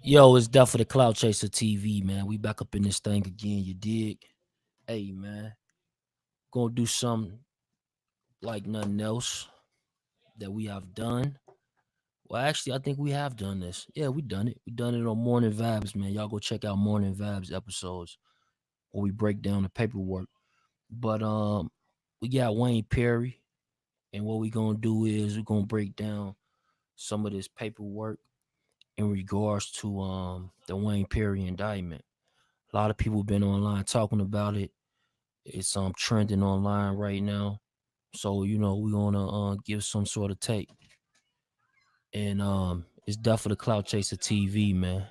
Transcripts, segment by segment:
Yo, it's Death for the Cloud Chaser TV, man. We back up in this thing again, you dig? Hey, man. Gonna do something like nothing else that we have done. Well, actually, I think we have done this. Yeah, we done it. We done it on Morning Vibes, man. Y'all go check out Morning Vibes episodes where we break down the paperwork. But we got Wayne Perry, and what we gonna do is we're gonna break down some of this paperwork in regards to the Wayne Perry indictment. A lot of people been online talking about it. It's trending online right now. So, we gonna give some sort of take. And it's definitely the Cloud Chaser TV, man.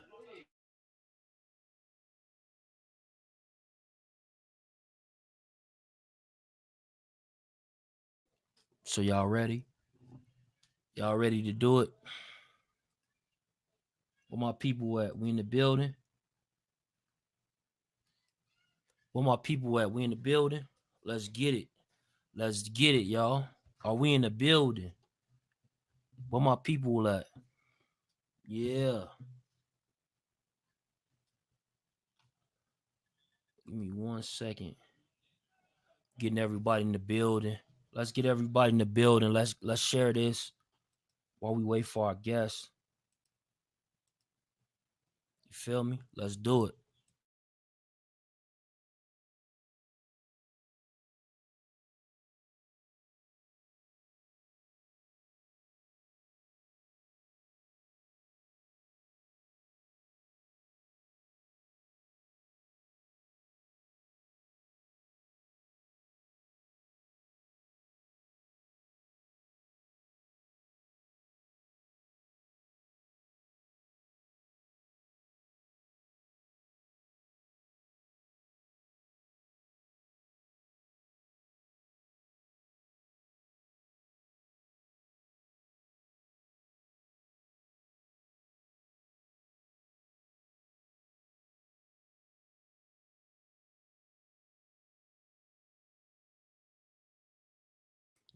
So y'all ready? Y'all ready to do it? Where my people at? We in the building. Where my people at? We in the building. Let's get it. Let's get it, y'all. Are we in the building? Where my people at? Yeah. Give me 1 second. Getting everybody in the building. Let's get everybody in the building. Let's share this while we wait for our guests. You feel me? Let's do it.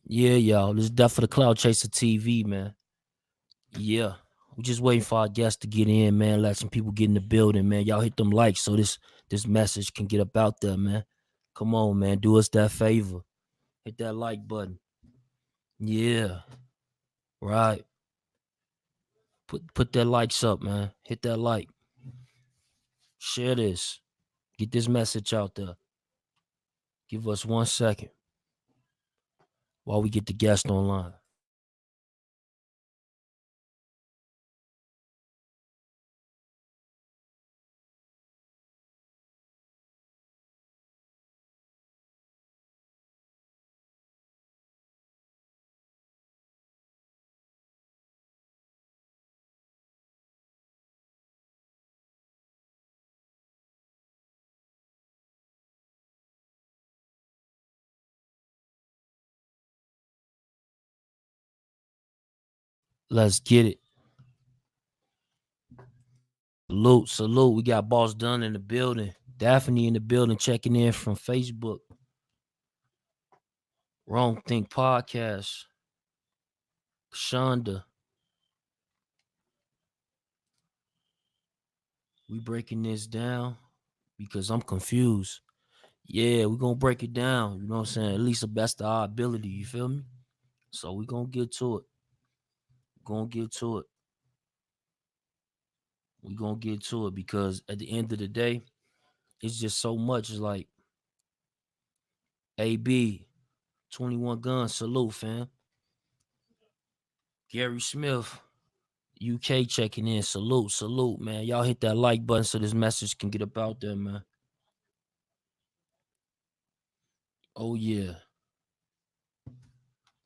Yeah, y'all. This is Death for the Cloud Chaser TV, man. Yeah. We just waiting for our guests to get in, man. Let some people get in the building, man. Y'all hit them likes so this message can get up out there, man. Come on, man. Do us that favor. Hit that like button. Yeah. Right. Put that likes up, man. Hit that like. Share this. Get this message out there. Give us 1 second while we get the guest online. Let's get it. Salute. We got Boss Dunn in the building. Daphne in the building checking in from Facebook. Wrong Think Podcast. Shonda. We breaking this down because I'm confused. Yeah, we gonna break it down. You know what I'm saying? At least the best of our ability. You feel me? So we gonna get to it. Gonna get to it. We gonna get to it because at the end of the day, it's just so much. It's like AB, 21 Guns, salute, fam. Gary Smith, UK checking in. Salute, man. Y'all hit that like button so this message can get up out there, man. Oh yeah.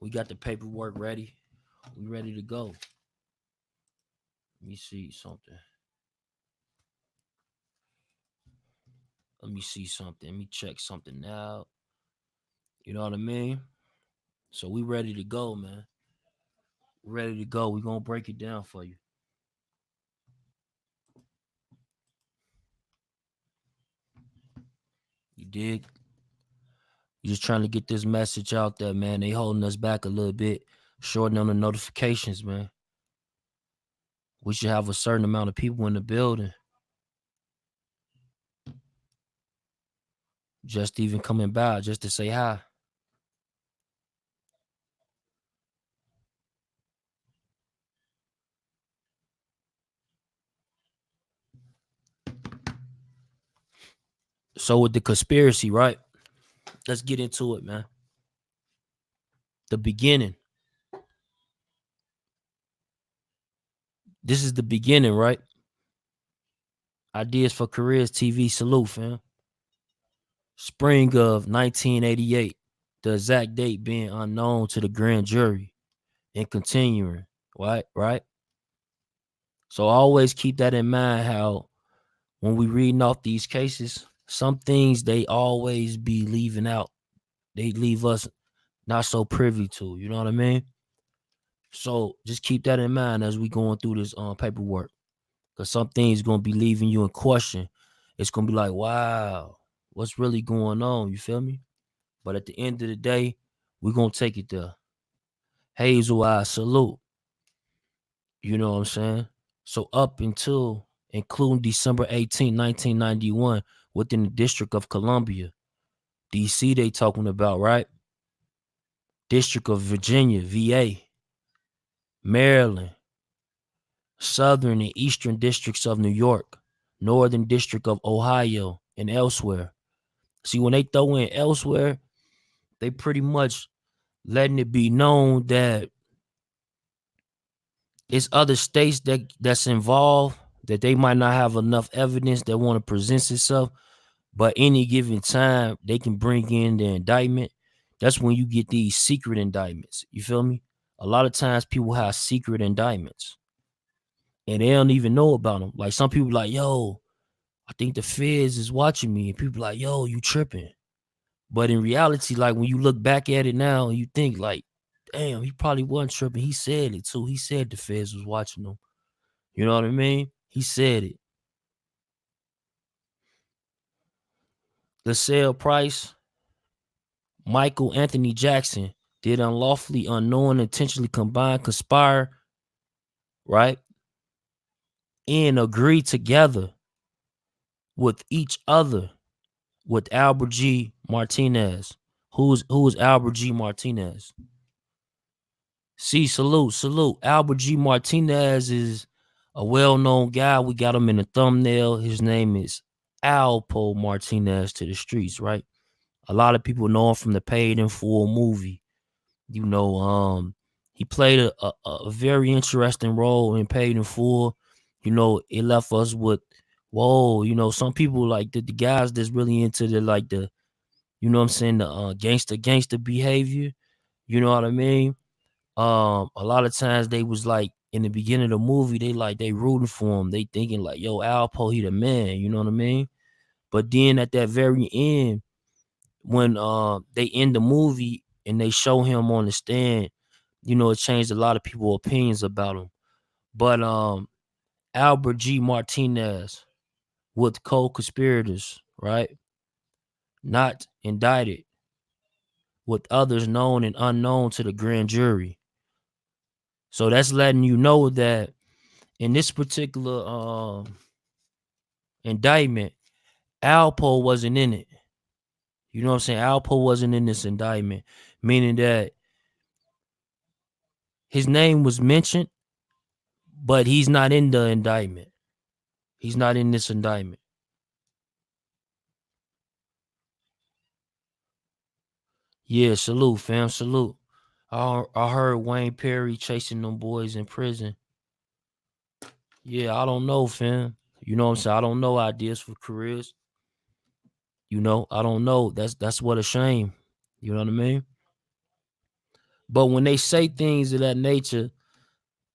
We got the paperwork ready. We ready to go. Let me see something. Let me see something. Let me check something out. You know what I mean? So we ready to go, man. Ready to go. We gonna break it down for you. You dig? You just trying to get this message out there, man. They holding us back a little bit, shorting on the notifications, man. We should have a certain amount of people in the building. Just even coming by just to say hi. So with the conspiracy, right? Let's get into it, man. The beginning. This is the beginning, right? Ideas for Careers TV. Salute, fam. Spring of 1988. The exact date being unknown to the grand jury and continuing, right? Right. So always keep that in mind. How when we reading off these cases, some things they always be leaving out. They leave us not so privy to. You know what I mean? So just keep that in mind as we going through this paperwork. Because some things gonna be leaving you in question. It's gonna be like, wow, what's really going on? You feel me? But at the end of the day, we're gonna take it there. Hazel Eye salute. You know what I'm saying? So up until including December 18, 1991, within the District of Columbia, DC they talking about, right? District of Virginia, VA, Maryland, Southern and Eastern Districts of New York, Northern District of Ohio, and elsewhere. See, when they throw in elsewhere, they pretty much letting it be known that it's other states that's involved that they might not have enough evidence that want to present itself, but any given time they can bring in the indictment. That's when you get these secret indictments. You feel me? A lot of times people have secret indictments and they don't even know about them. Like some people like, yo, I think the feds is watching me. And people like, yo, you tripping. But in reality, like when you look back at it now, you think like, damn, he probably wasn't tripping. He said it too. He said the feds was watching him. You know what I mean? He said it. LaSalle Price, Michael Anthony Jackson did unlawfully, unknown, intentionally combine, conspire, right? And agree together with each other with Albert G. Martinez. Who is Albert G. Martinez? See, salute. Albert G. Martinez is a well-known guy. We got him in the thumbnail. His name is Alpo Martinez to the streets, right? A lot of people know him from the Paid in Full movie. You know, he played a very interesting role in Paid in Full. You know, it left us with, whoa, you know, some people like the guys that's really into the like the, you know what I'm saying, the gangster behavior. You know what I mean? A lot of times they was like in the beginning of the movie, they rooting for him. They thinking like, yo, Alpo, he the man, you know what I mean? But then at that very end, when they end the movie and they show him on the stand, you know, it changed a lot of people's opinions about him. But Albert G. Martinez with co-conspirators, right? Not indicted, with others known and unknown to the grand jury. So that's letting you know that in this particular indictment, Alpo wasn't in it. You know what I'm saying? Alpo wasn't in this indictment, meaning that his name was mentioned, but he's not in the indictment. He's not in this indictment. Yeah, salute, fam, salute. I heard Wayne Perry chasing them boys in prison. Yeah, I don't know, fam. You know what I'm saying? I don't know ideas for careers. You know, I don't know. That's what a shame. You know what I mean? But when they say things of that nature,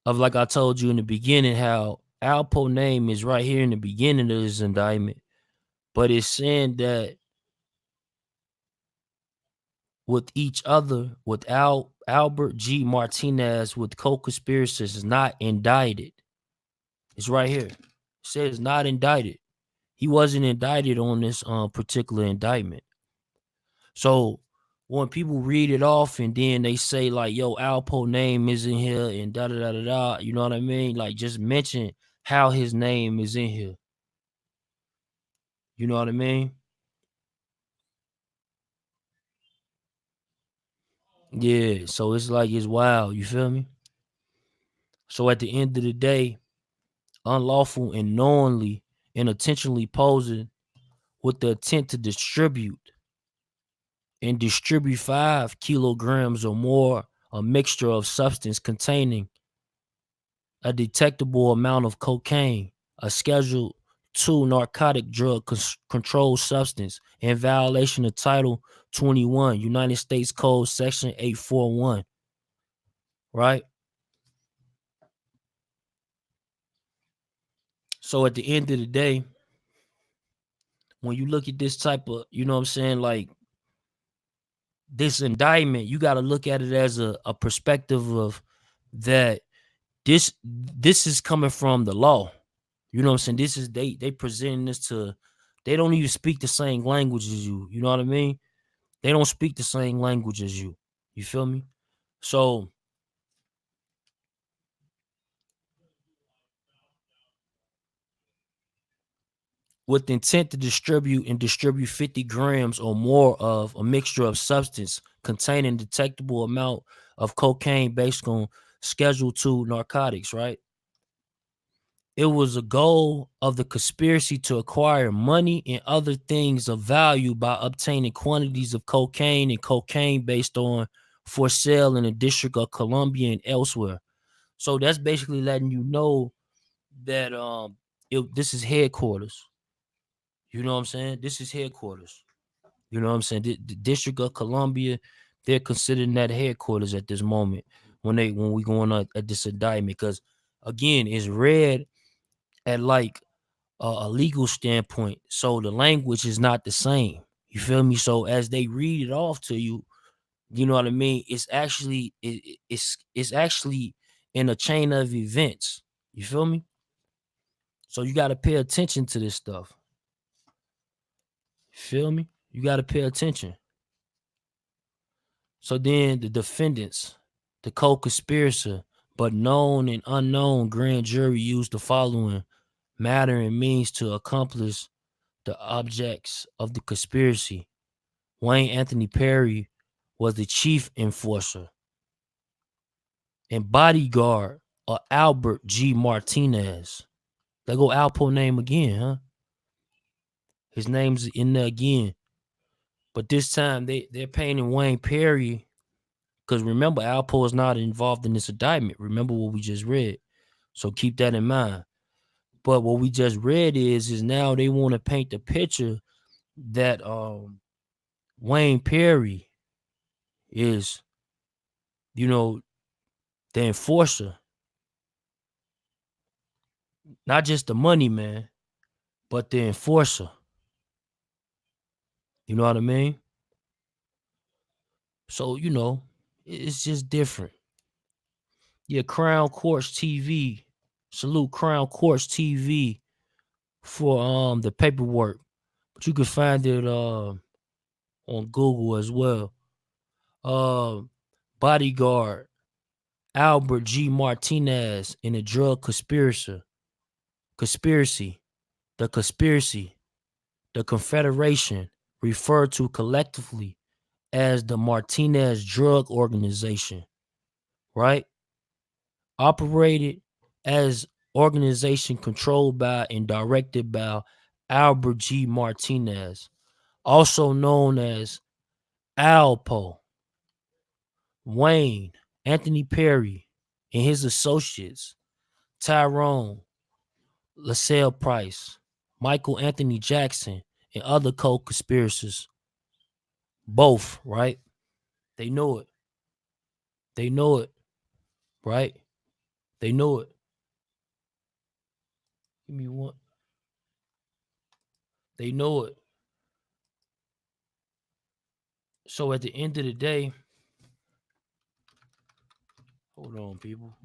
of like I told you in the beginning, how Alpo name is right here in the beginning of this indictment, but it's saying that with each other, with Albert G. Martinez with co-conspirators is not indicted. It's right here. It says not indicted. He wasn't indicted on this particular indictment. So when people read it off and then they say like, "Yo, Alpo name is in here," and da da da da da. You know what I mean? Like, just mention how his name is in here. You know what I mean? Yeah. So it's like it's wild. You feel me? So at the end of the day, unlawful and knowingly and intentionally posing with the intent to distribute and distribute 5 kilograms or more a mixture of substance containing a detectable amount of cocaine, a Schedule 2 narcotic drug controlled substance, in violation of Title 21, United States Code Section 841, right? So at the end of the day, when you look at this type of, you know what I'm saying, like this indictment, you got to look at it as a perspective of that this is coming from the law. You know what I'm saying? This is they presenting this to, they don't even speak the same language as you. You know what I mean? They don't speak the same language as you. You feel me? So with intent to distribute and distribute 50 grams or more of a mixture of substance containing detectable amount of cocaine based on Schedule 2 narcotics, right? It was a goal of the conspiracy to acquire money and other things of value by obtaining quantities of cocaine and cocaine based on for sale in the District of Columbia and elsewhere. So that's basically letting you know that this is headquarters. You know what I'm saying? This is headquarters. You know what I'm saying? The District of Columbia, they're considering that headquarters at this moment when we going on at this indictment, because again, it's read at like a legal standpoint. So the language is not the same. You feel me? So as they read it off to you, you know what I mean? It's actually it's actually in a chain of events. You feel me? So you got to pay attention to this stuff. You feel me? You got to pay attention. So then the defendants, the co-conspirator, but known and unknown grand jury used the following matter and means to accomplish the objects of the conspiracy. Wayne Anthony Perry was the chief enforcer and bodyguard of Albert G. Martinez. There go Alpo name again, huh? His name's in there again. But this time they're painting Wayne Perry, because remember, Alpo is not involved in this indictment. Remember what we just read. So keep that in mind. But what we just read is now they want to paint the picture that Wayne Perry is, you know, the enforcer, not just the money man, but the enforcer. You know what I mean? So, it's just different. Yeah, Crown Courts TV. Salute Crown Courts TV for the paperwork. But you can find it on Google as well. Uh Bodyguard Albert G. Martinez in the drug conspiracy, the conspiracy, the Confederation, referred to collectively as the Martinez Drug Organization, right? Operated as organization controlled by and directed by Albert G. Martinez, also known as Alpo, Wayne, Anthony Perry, and his associates, Tyrone, LaSalle Price, Michael Anthony Jackson, and other co-conspirators. Both, right? They know it. They know it, right? They know it. Give me one. They know it. So at the end of the day, hold on, people.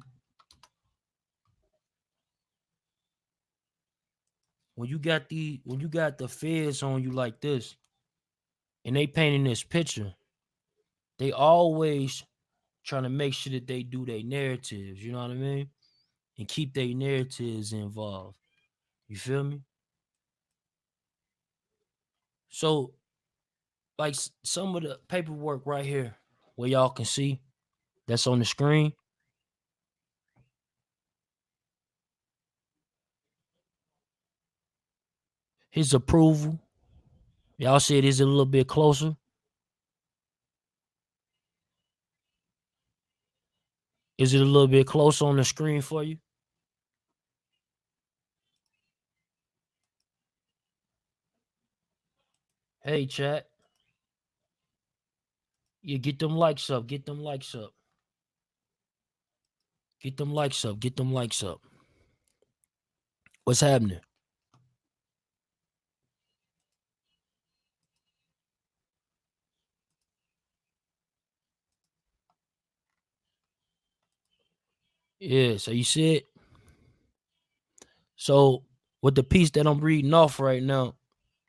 When you got the feds on you like this, and they painting this picture, They always trying to make sure that they do their narratives, you know what I mean? And keep their narratives involved. You feel me? So, like some of the paperwork right here, where y'all can see that's on the screen, his approval. Y'all see it is a little bit closer. Is it a little bit closer on the screen for you? Hey, chat. You get them likes up. Get them likes up. Get them likes up. Get them likes up. What's happening? Yeah, so you see it? So with the piece that I'm reading off right now,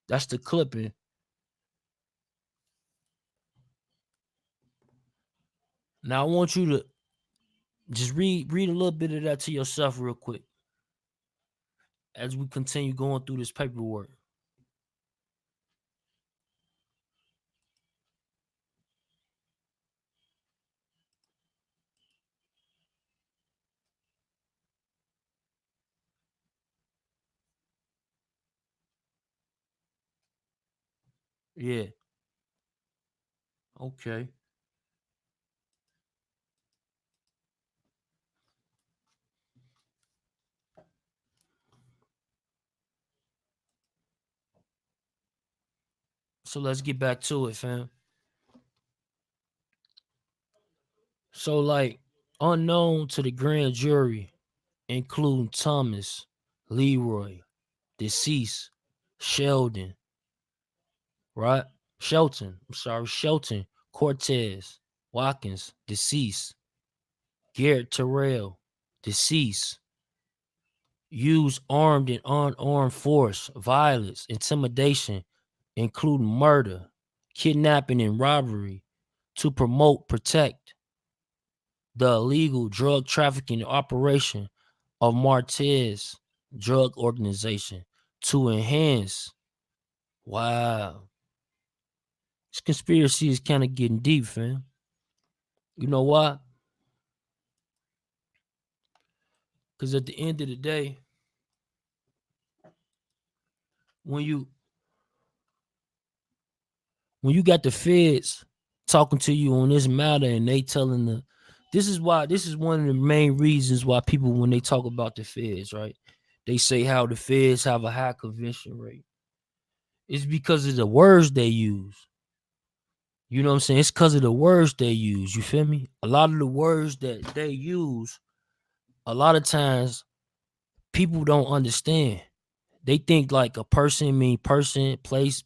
that's the clipping. Now I want you to just read a little bit of that to yourself real quick as we continue going through this paperwork. Yeah. Okay. So let's get back to it, fam. So like unknown to the grand jury, including Thomas, Leroy, deceased, Sheldon, right? Shelton, Cortez, Watkins, deceased, Garrett Terrell, deceased, use armed and unarmed force, violence, intimidation, including murder, kidnapping, and robbery to promote, protect the illegal drug trafficking operation of Martez drug organization to enhance. Wow. This conspiracy is kind of getting deep, fam. You know why? Because at the end of the day, when you when you got the feds talking to you on this matter and they telling this is one of the main reasons why people when they talk about the feds, right? They say how the feds have a high conviction rate. It's because of the words they use. You know what I'm saying? It's because of the words they use. You feel me? A lot of the words that they use, a lot of times people don't understand. They think like a person mean person, place.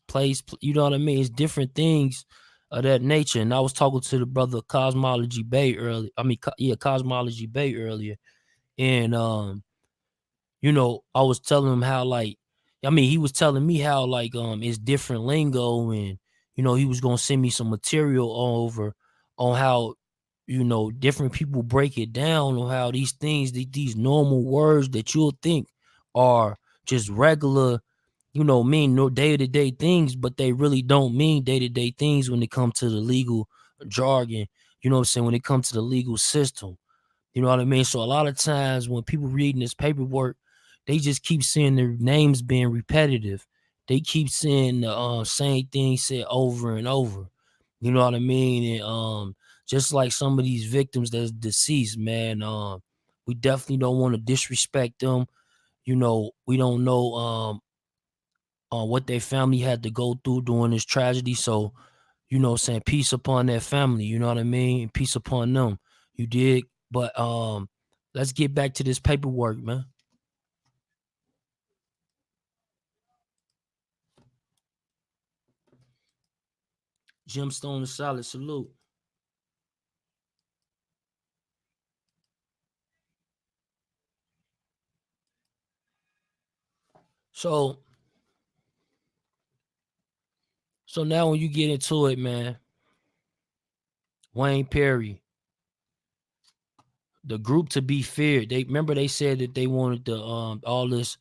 You know what I mean? It's different things of that nature. And I was talking to the brother Cosmology Bay earlier. Cosmology Bay earlier, and I was telling him how he was telling me how it's different lingo, and he was gonna send me some material over on how different people break it down on how these things, these normal words that you'll think are just regular, mean no day-to-day things, but they really don't mean day-to-day things when it comes to the legal jargon, you know what I'm saying, when it comes to the legal system. You know what I mean? So a lot of times when people reading this paperwork, they just keep seeing their names being repetitive. They keep seeing the same thing said over and over. You know what I mean? And just like some of these victims that's deceased, man, we definitely don't want to disrespect them. We don't know what their family had to go through during this tragedy. So, saying peace upon their family, you know what I mean? Peace upon them. You dig? But let's get back to this paperwork, man. Gemstone and solid salute. So now when you get into it, man, Wayne Perry, the group to be feared. They said that they wanted to all this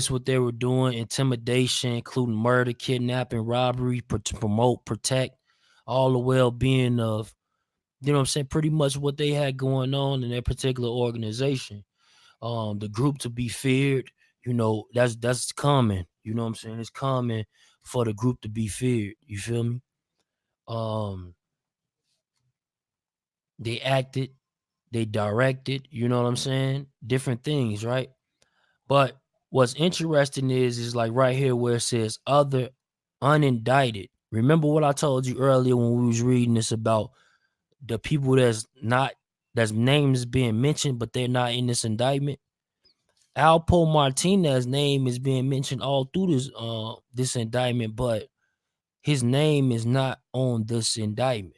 what they were doing, intimidation, including murder, kidnapping, robbery, to promote, protect all the well-being of, you know what I'm saying, pretty much what they had going on in their particular organization. The group to be feared, that's common. You know what I'm saying? It's common for the group to be feared. You feel me? Um, they acted, they directed, you know what I'm saying? Different things, right? But what's interesting is like right here where it says other unindicted. Remember what I told you earlier when we was reading this about the people that's names being mentioned, but they're not in this indictment. Alpo Martinez's name is being mentioned all through this indictment, but his name is not on this indictment,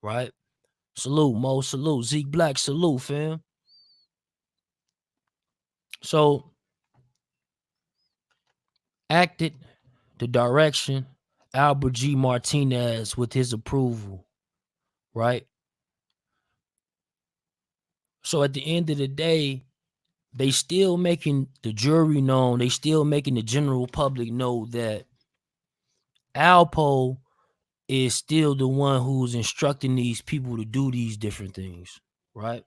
right? Salute, Mo, salute, Zeke Black, salute, fam. So acted the direction Albert G. Martinez with his approval, right? So at the end of the day, they still making the jury known, they still making the general public know that Alpo is still the one who's instructing these people to do these different things, right?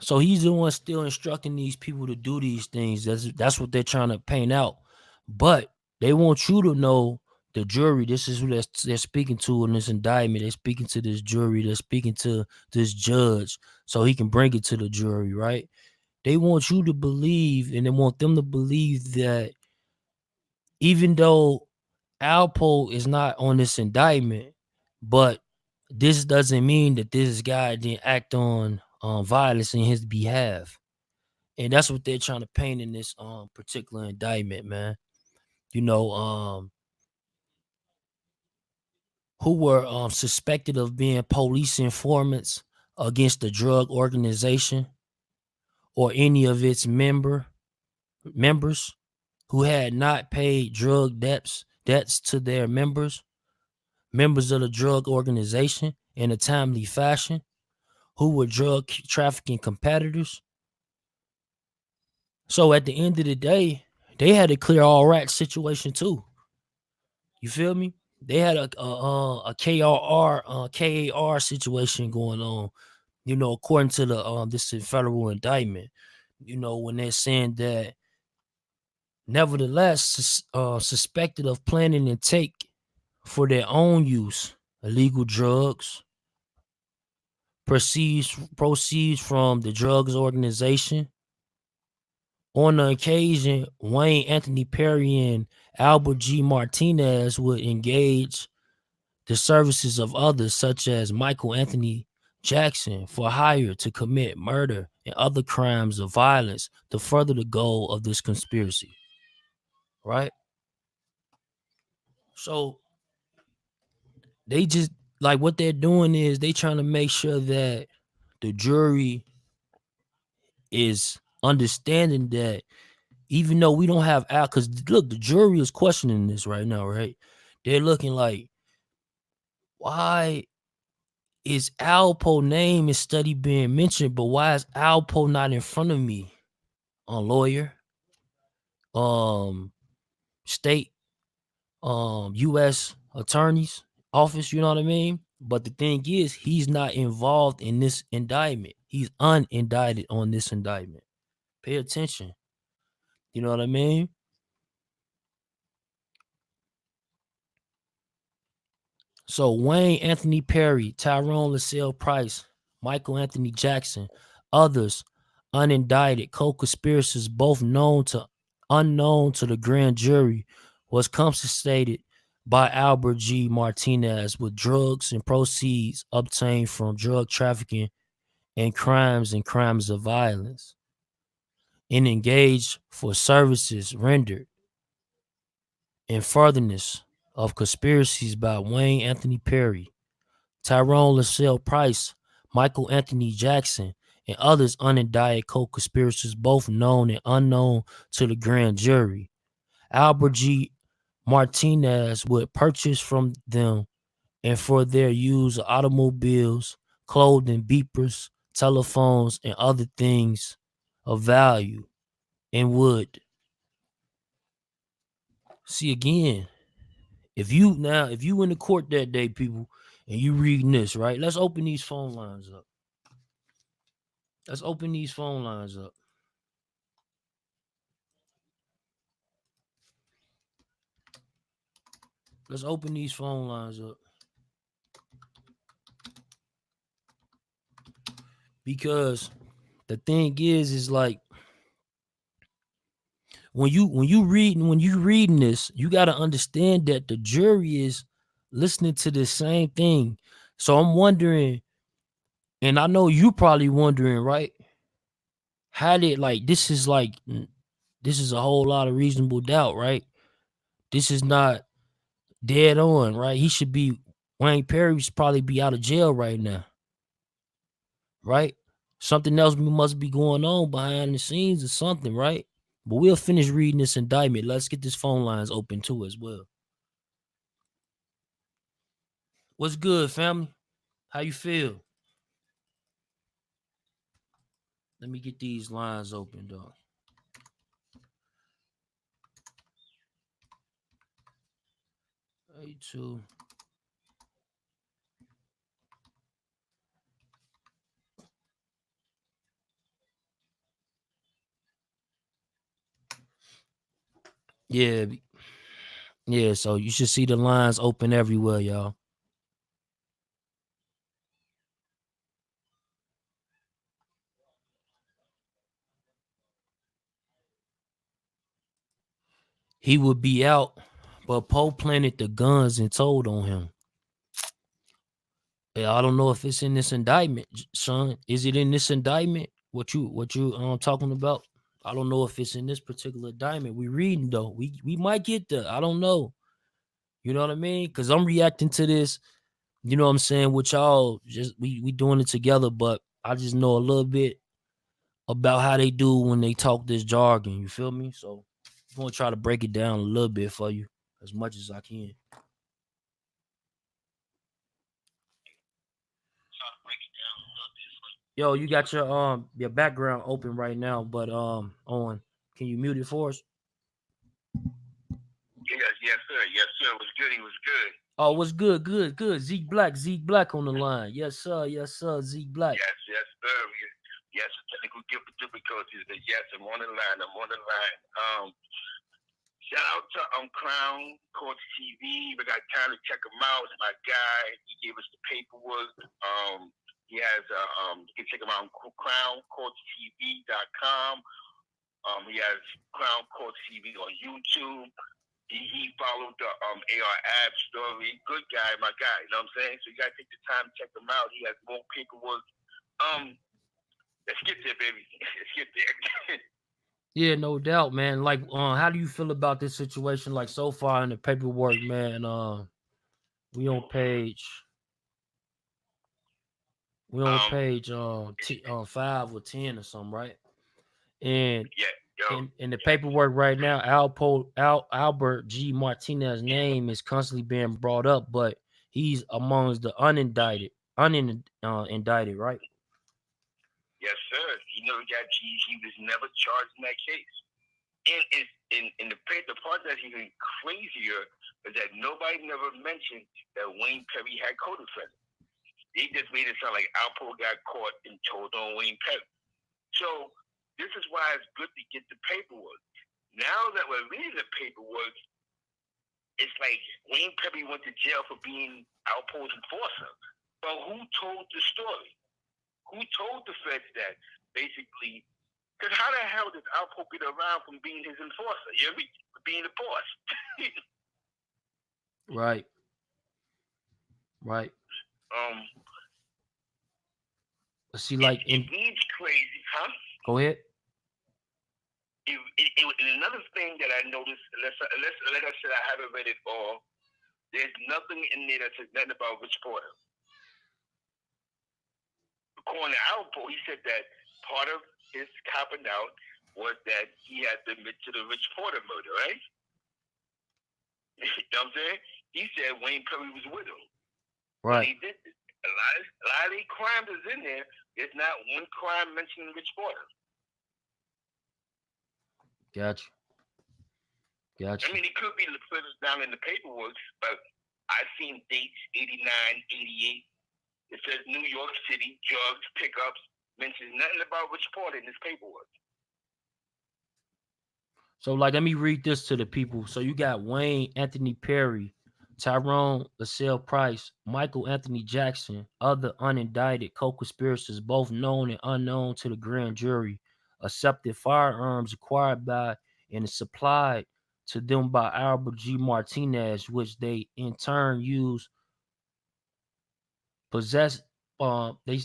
So he's the one still instructing these people to do these things. That's what they're trying to paint out. But they want you to know, the jury, this is who they're speaking to in this indictment. They're speaking to this jury. They're speaking to this judge so he can bring it to the jury, right? They want you to believe, and they want them to believe that even though Alpo is not on this indictment, but this doesn't mean that this guy didn't act on violence in his behalf. And that's what they're trying to paint in this particular indictment, man. You know, who were suspected of being police informants against the drug organization or any of its members who had not paid drug debts to their members of the drug organization in a timely fashion, who were drug trafficking competitors. So at the end of the day, they had a clear all right situation too. You feel me? They had a KAR situation going on. According to the this federal indictment. When they're saying that, nevertheless, suspected of planning and take for their own use illegal drugs, proceeds from the drugs organization. On the occasion, Wayne Anthony Perry and Albert G. Martinez would engage the services of others, such as Michael Anthony Jackson, for hire to commit murder and other crimes of violence to further the goal of this conspiracy. Right? So they just, like, what they're doing is they trying to make sure that the jury is understanding that even though we don't have out, because look, the jury is questioning this right now, right? They're looking like, why is Alpo name is study being mentioned, but why is Alpo not in front of me? On lawyer, um, state, U.S. attorney's office, you know what I mean? But the thing is, he's not involved in this indictment. He's unindicted on this indictment. Pay attention. You know what I mean? So Wayne Anthony Perry, Tyrone LaSalle Price, Michael Anthony Jackson, others unindicted co-conspirators, both unknown to the grand jury, was compensated by Albert G. Martinez with drugs and proceeds obtained from drug trafficking and crimes of violence, and engaged for services rendered in furtherance of conspiracies by Wayne Anthony Perry, Tyrone LaSalle Price, Michael Anthony Jackson, and others unindicted co-conspirators, both known and unknown to the grand jury. Albert G. Martinez would purchase from them and for their use automobiles, clothing, beepers, telephones, and other things of value, and would see again. If you in the court that day, people, and you reading this, right? Let's open these phone lines up. Let's open these phone lines up. Let's open these phone lines up. Because the thing is like when you reading this, you gotta understand that the jury is listening to the same thing. So I'm wondering, and I know you probably wondering, right? How did like this is a whole lot of reasonable doubt, right? This is not dead on, right? He should be Wayne Perry should probably be out of jail right now, right? Something else must be going on behind the scenes or something, right? But we'll finish reading this indictment. Let's get this phone lines open too as well. What's good, family? How you feel? Let me get these lines open, dog. Hey, too. Yeah, yeah. So you should see the lines open everywhere, y'all. He would be out, but Poe planted the guns and told on him. Yeah, I don't know if it's in this indictment, son. Is it in this indictment? What you talking about? I don't know if it's in this particular indictment. We reading though. We might get there. I don't know. You know what I mean? Because I'm reacting to this. You know what I'm saying? With y'all, just we doing it together. But I just know a little bit about how they do when they talk this jargon. You feel me? So I'm gonna try to break it down a little bit for you as much as I can. Yo, you got your background open right now, but on. Can you mute it for us? Yes, sir. Yes, sir. It was good. He was good. Oh, what's good? Good. Zeke Black on the line. Yes, sir. Zeke Black. Yes, sir. Yes, technical difficulties, but yes, I'm on the line. Shout out to Crown Court TV. We got time to check him out. It's my guy. He gave us the paperwork. He has you can check him out on crowncourttv.com. He has Crown Court TV on YouTube. He followed the AR Ab story. Good guy, my guy. You know what I'm saying? So you gotta take the time to check him out. He has more paperwork. Let's get there, baby. Let's get there. Yeah, no doubt, man. Like, how do you feel about this situation? Like so far in the paperwork, man. We on page, we on um, page 5 or 10 or something, right? And yeah, yo, in the paperwork right now, Albert G. Martinez's name is constantly being brought up, but he's amongst the indicted, right? yes, sir. He was never charged in that case. And it's in the part that's even crazier is that nobody never mentioned that Wayne Perry had co-defendants. They just made it sound like Alpo got caught and told on Wayne Perry. So this is why it's good to get the paperwork. Now that we're reading the paperwork, it's like Wayne Perry went to jail for being Alpo's enforcer. But who told the story? Who told the feds that? Basically, because how the hell does Alpo get around from being his enforcer? You know, being the boss. Right. Right. um, See, like it needs crazy, huh? go ahead. Another thing that I noticed, like I said, I haven't read it all. There's nothing in there that says nothing about Rich Porter. according to Alpo, he said that part of his copping out was that he had to admit to the Rich Porter murder, right? You know what I'm saying? He said Wayne Perry was with him when Right. he did this. A lot of these crimes is in there. There's not one crime mentioning Rich Porter. Gotcha. I Gotcha. mean, it could be further down in the paperwork, but I've seen dates 89, 88. It says New York City, drugs, pickups, mentions nothing about Rich Porter in this paperwork. So, like, let me read this to the people. So, you got Wayne Anthony Perry, Tyrone LaSalle Price, Michael Anthony Jackson, other unindicted co-conspirators, both known and unknown to the grand jury, accepted firearms acquired by and supplied to them by Albert G. Martinez, which they in turn used possess. They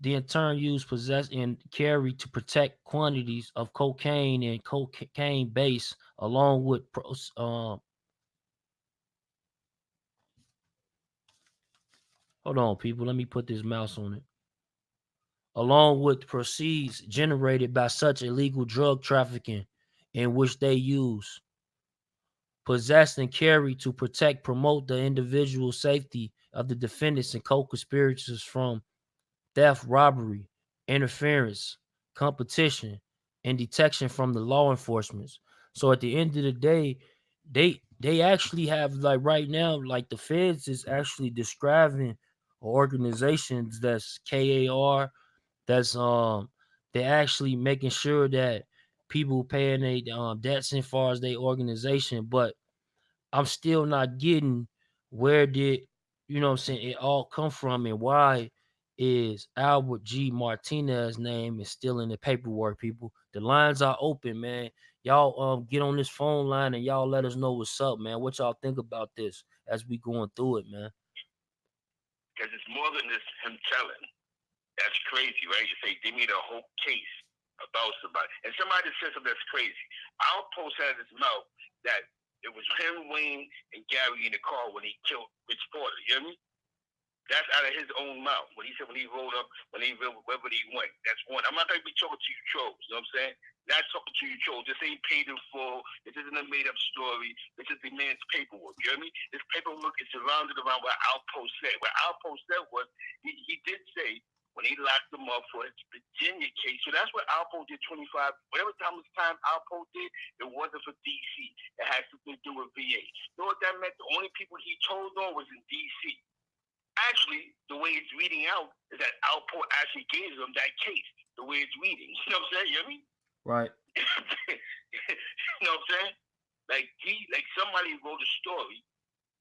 in turn use, possess, and carry to protect quantities of cocaine and cocaine base, along with hold on, people. Let me put this mouse on it. Along with proceeds generated by such illegal drug trafficking, in which they use, possess, and carry to protect, promote the individual safety of the defendants and co-conspirators from theft, robbery, interference, competition, and detection from the law enforcement. So at the end of the day, they actually have, like, right now, like, the feds is actually describing organizations that's KAR, that's they're actually making sure that people paying their debts as far as their organization. But I'm still not getting where did, what I'm saying, it all come from, and why is Albert G. Martinez's name is still in the paperwork, people. The lines are open, man. Y'all get on this phone line and y'all let us know what's up, man. What y'all think about this as we going through it, man. Because it's more than just him telling. That's crazy, right? You say they made a whole case about somebody. And somebody says something that's crazy. Alpo said in his mouth that it was him, Wayne, and Gary in the car when he killed Rich Porter. You hear me? That's out of his own mouth. When he said when he rolled up, wherever he went. That's one. I'm not gonna be talking to you trolls, you know what I'm saying? Not talking to you trolls. This ain't paid in full. This isn't a made up story. This is the man's paperwork. You hear me? This paperwork is surrounded around what Alpo said. What Alpo said was he did say when he locked him up for his Virginia case. So that's what Alpo did 25, whatever time Alpo did, it wasn't for DC. It had something to do with VA. You know what that meant? The only people he told on was in DC. Actually, the way it's reading out is that Alpo actually gave them that case. The way it's reading, you know what I'm saying? You hear me? Right. You know what I'm saying? Like somebody wrote a story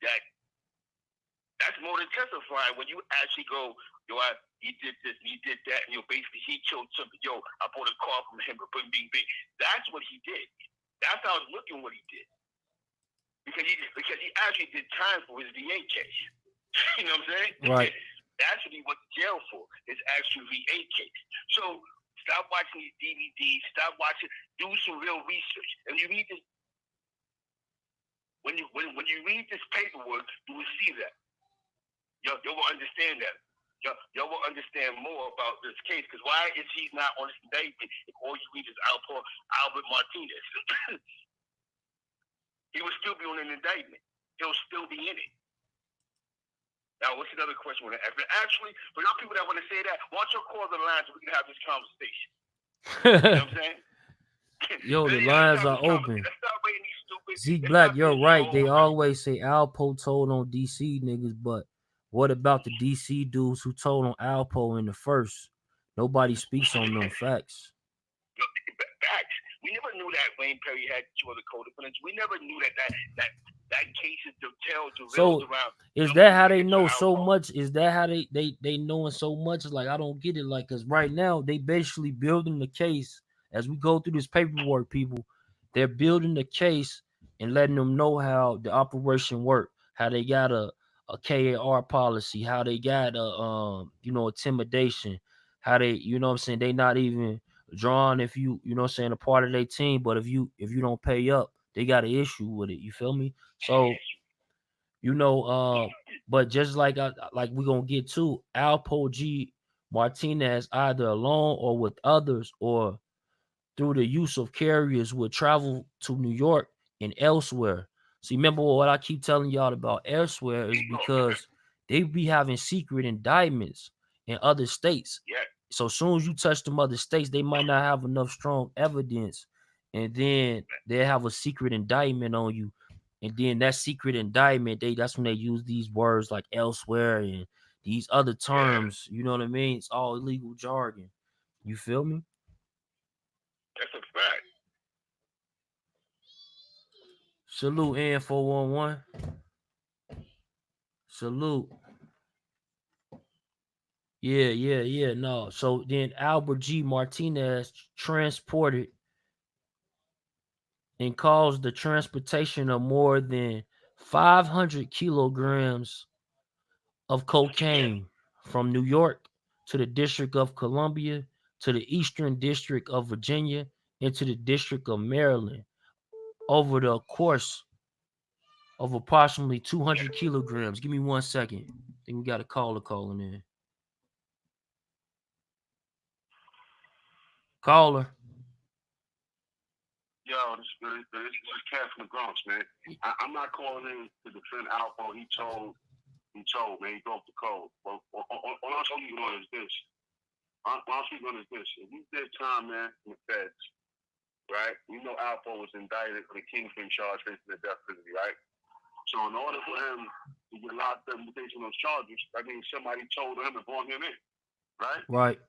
that's more than testifying when you actually go, he did this, he did that, and basically he killed somebody. I bought a car from him, but bing, bing. That's what he did. That's how I was looking what he did. Because he actually did time for his VA case. You know what I'm saying? Right. That's what he went to jail for, his actual VA case. So stop watching these DVDs, stop watching, do some real research. And you read this, when you read this paperwork, you will see that. Y'all will understand that. Y'all will understand more about this case, because why is he not on this indictment if all you read is Albert Martinez? He will still be on an indictment. He'll still be in it. Now, what's another question? Actually, for those people that want to say that, why don't you call the line so we can have this conversation? You know what I'm saying? Yo, the lines are open. Let's stop waiting these stupid. Zeke Black, you're right. They always say Alpo told on DC niggas, but what about the DC dudes who told on Alpo in the first? Nobody speaks on them facts. Facts. We never knew that Wayne Perry had two other co-defendants. We never knew that case is so around. Is that how they know so much? Is that how they knowing so much? Like, I don't get it. Like, because right now they basically building the case as we go through this paperwork. People, they're building the case and letting them know how the operation work, how they got a KAR policy, how they got intimidation, how they, what I'm saying, they not even drawn if you know what I'm saying, a part of their team, but if you don't pay up, they got an issue with it. You feel me? So, but just like we're gonna get to Alpo G. Martinez either alone or with others or through the use of carriers would travel to New York and elsewhere. See, remember what I keep telling y'all about elsewhere is because they be having secret indictments in other states. Yeah. So as soon as you touch them other states, they might not have enough strong evidence, and then they have a secret indictment on you. And then that secret indictment, that's when they use these words like elsewhere and these other terms. You know what I mean? It's all illegal jargon. You feel me? That's a fact. Salute N 411. Salute. Yeah. No. So then Albert G. Martinez transported and caused the transportation of more than 500 kilograms of cocaine from New York to the District of Columbia to the Eastern District of Virginia and to the District of Maryland over the course of approximately 200 kilograms. Give me 1 second. I think we got a caller calling in. Caller. Yo, this is Cat from the Bronx, man. I'm not calling in to defend Alpo. He told, man, he broke the code. But all I'm speaking on is this. If he did time, man, in the feds, right? We know Alpo was indicted for the Kingpin charge facing the death penalty, right? So in order for him to get locked up based on those charges, that means somebody told him and brought him in, right? Right.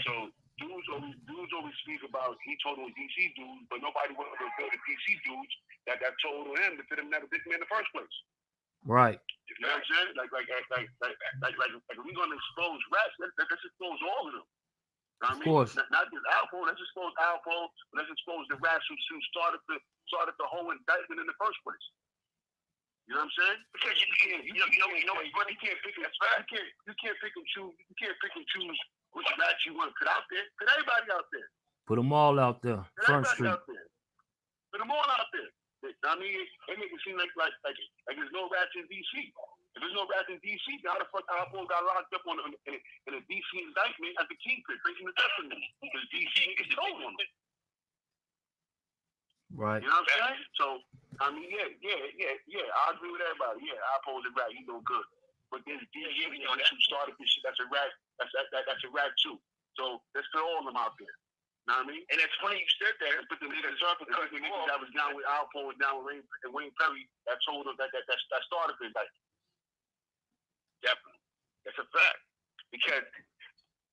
So dudes always speak about he told those DC dudes, but nobody wanted to go to DC dudes that told him to fit him that victim in the first place. Right. You know what I'm saying? Like if we're gonna expose rats, let's expose all of them. You know what I mean? Of course. Not just Alpo. Let's expose Alpo. Let's expose the rats who started the whole indictment in the first place. You know what I'm saying? Because you can't pick and choose. You can't pick and choose which rats you want to put out there. Put everybody out there. Put them all out there. Front Street. Out there. Put them all out there. I mean, they make it seem like there's no rats in DC. If there's no rats in DC, how the fuck Alpo got locked up in a DC indictment as the kingpin, facing the death penalty? Because DC gets told on them. Right. You know what I'm saying? So, I mean, yeah. I agree with everybody. Yeah, Alpo's a rat. He's no good. But there's DC who started this shit. That's a rat. That's a rat too. So let's put all of them out there. You know what I mean? And it's funny you said that. But the niggas that was down with Alpo and down with Wayne Perry that told them that started the indictment. Definitely. That's a fact. Because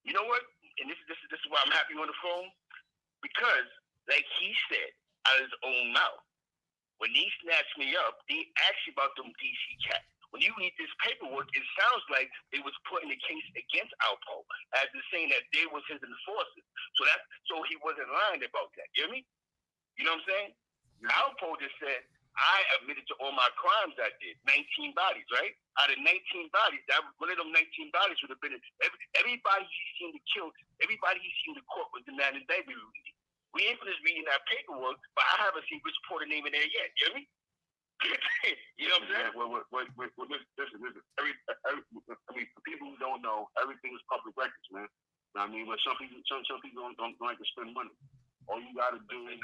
you know what? And this is why I'm happy on the phone. Because, like he said out of his own mouth, when he snatched me up, they asked you about them DC cats. When you read this paperwork, it sounds like they was putting a case against Alpo as in saying that they was his enforcers. So he wasn't lying about that. You hear me? You know what I'm saying? Yeah. Alpo just said, I admitted to all my crimes I did. 19 bodies, right? Out of 19 bodies, one of them 19 bodies would have been everybody he seen to kill, everybody he seen to court was the man in baby reading. We ain't finished reading that paperwork, but I haven't seen which Porter name in there yet. You hear me? You know what I'm saying? Listen. I mean, for people who don't know, everything is public records, man. I mean, but some people don't like to spend money. All you got to do is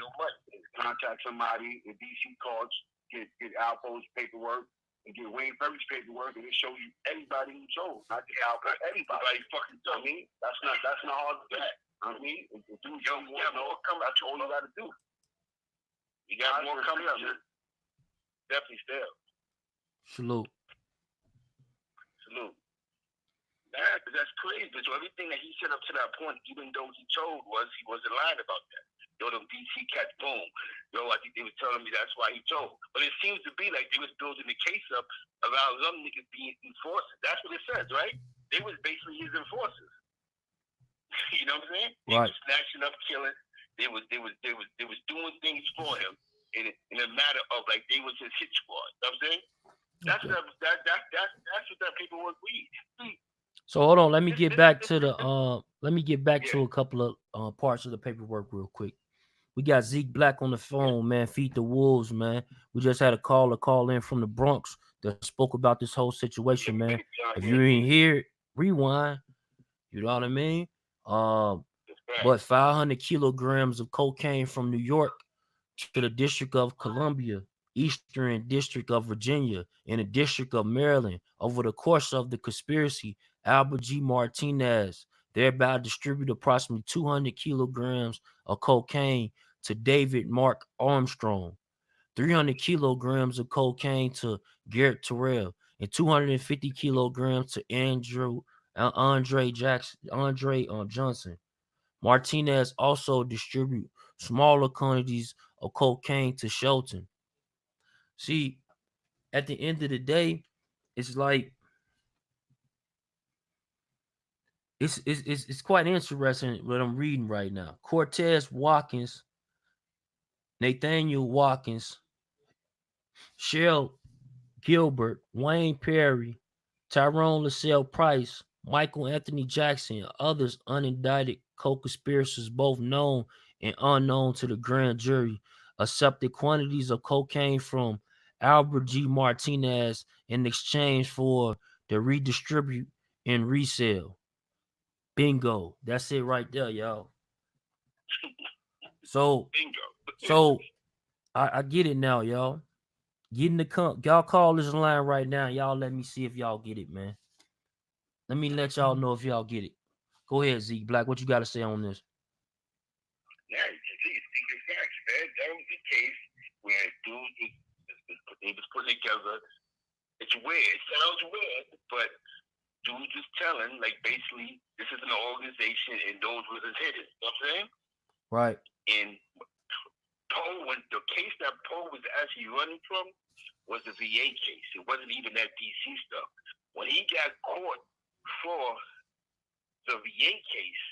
contact somebody in DC cards, get Alpo's paperwork, and get Wayne Perry's paperwork, and it shows you everybody who told, not just Alpo, everybody fucking told. I mean, that's not hard to do. I mean, if you want to know, that's all you got to do. You got more coming up, man. Definitely still. Salute. Yeah, because that's crazy. So everything that he said up to that point, even though he wasn't lying about that. Yo, them DC cats, boom. Yo, I think they were telling me that's why he told. But it seems to be like they was building the case up around them niggas being enforcers. That's what it says, right? They was basically his enforcers. You know what I'm saying? Right. They was snatching up, killing. They was doing things for him in a matter of like they was his hit squad. You know what I'm saying? That's what that paperwork reads. So hold on, let me get back to a couple of parts of the paperwork real quick. We got Zeke Black on the phone, man. Feed the Wolves, man. We just had a caller call in from the Bronx that spoke about this whole situation, man. If you ain't hear it, rewind. You know what I mean? That's right. But 500 kilograms of cocaine from New York to the District of Columbia, Eastern District of Virginia, and the District of Maryland over the course of the conspiracy, Albert G. Martinez thereby distributed approximately 200 kilograms of cocaine to David Mark Armstrong, 300 kilograms of cocaine to Garrett Terrell, and 250 kilograms to Andre Johnson. Martinez also distributed smaller quantities of cocaine to Shelton. See, at the end of the day, it's like it's quite interesting what I'm reading right now. Cortez Watkins, Nathaniel Watkins, Shell Gilbert, Wayne Perry, Tyrone Lascelle Price, Michael Anthony Jackson, and others unindicted co-conspirators, both known and unknown to the grand jury, accepted quantities of cocaine from Albert G. Martinez in exchange for the redistribute and resale. Bingo. That's it right there, y'all. So, Bingo. so I get it now, y'all. Get in the y'all call this line right now. Y'all let me see if y'all get it, man. Let me let y'all know if y'all get it. Go ahead, Zeke Black. What you got to say on this? Yeah, you see, secret facts, man. That was the case where dudes they was putting together. It's weird. It sounds weird, but dudes was telling, like, basically, this is an organization and those was his hitters. You know what I'm saying? Right. And Poe, when the case that Poe was actually running from was the VA case. It wasn't even that DC stuff. When he got caught for the VA case,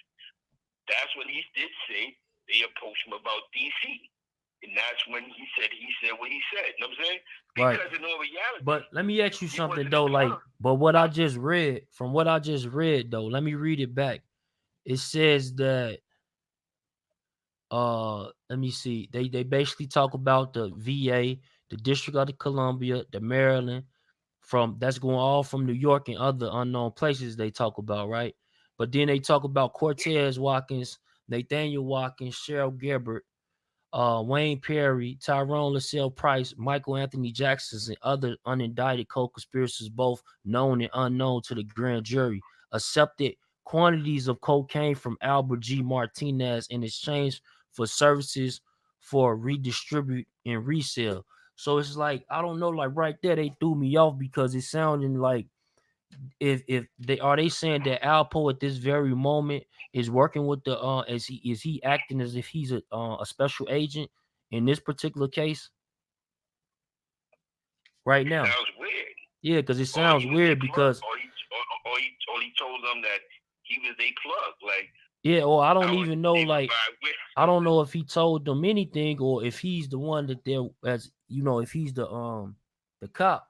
that's when he did say they approached him about DC. And that's when he said what he said. You know what I'm saying? Because Right. in all reality, But let me ask you he something wasn't though. a Like, plug. but what I just read, from what I just read though, let me read it back. It says that let me see. They basically talk about the VA, the District of the Columbia, the Maryland, from that's going all from New York and other unknown places they talk about, right? But then they talk about Cortez Watkins, Nathaniel Watkins, Cheryl Gilbert, Wayne Perry, Tyrone Lascelle Price, Michael Anthony Jackson, and other unindicted co-conspirators, both known and unknown to the grand jury, accepted quantities of cocaine from Albert G. Martinez in exchange for services for redistribute and resale. So it's like, I don't know, like right there they threw me off because it sounded like, if they are they saying that Alpo at this very moment is working with the is he acting as if he's a special agent in this particular case right It now? sounds weird. Yeah, because it Or he sounds was a weird plug, because or he told them that he was a plug. Like, yeah, or I don't I was even know, able to like buy with. I don't know if he told them anything or if he's the one that they're, as you know, if he's the cop.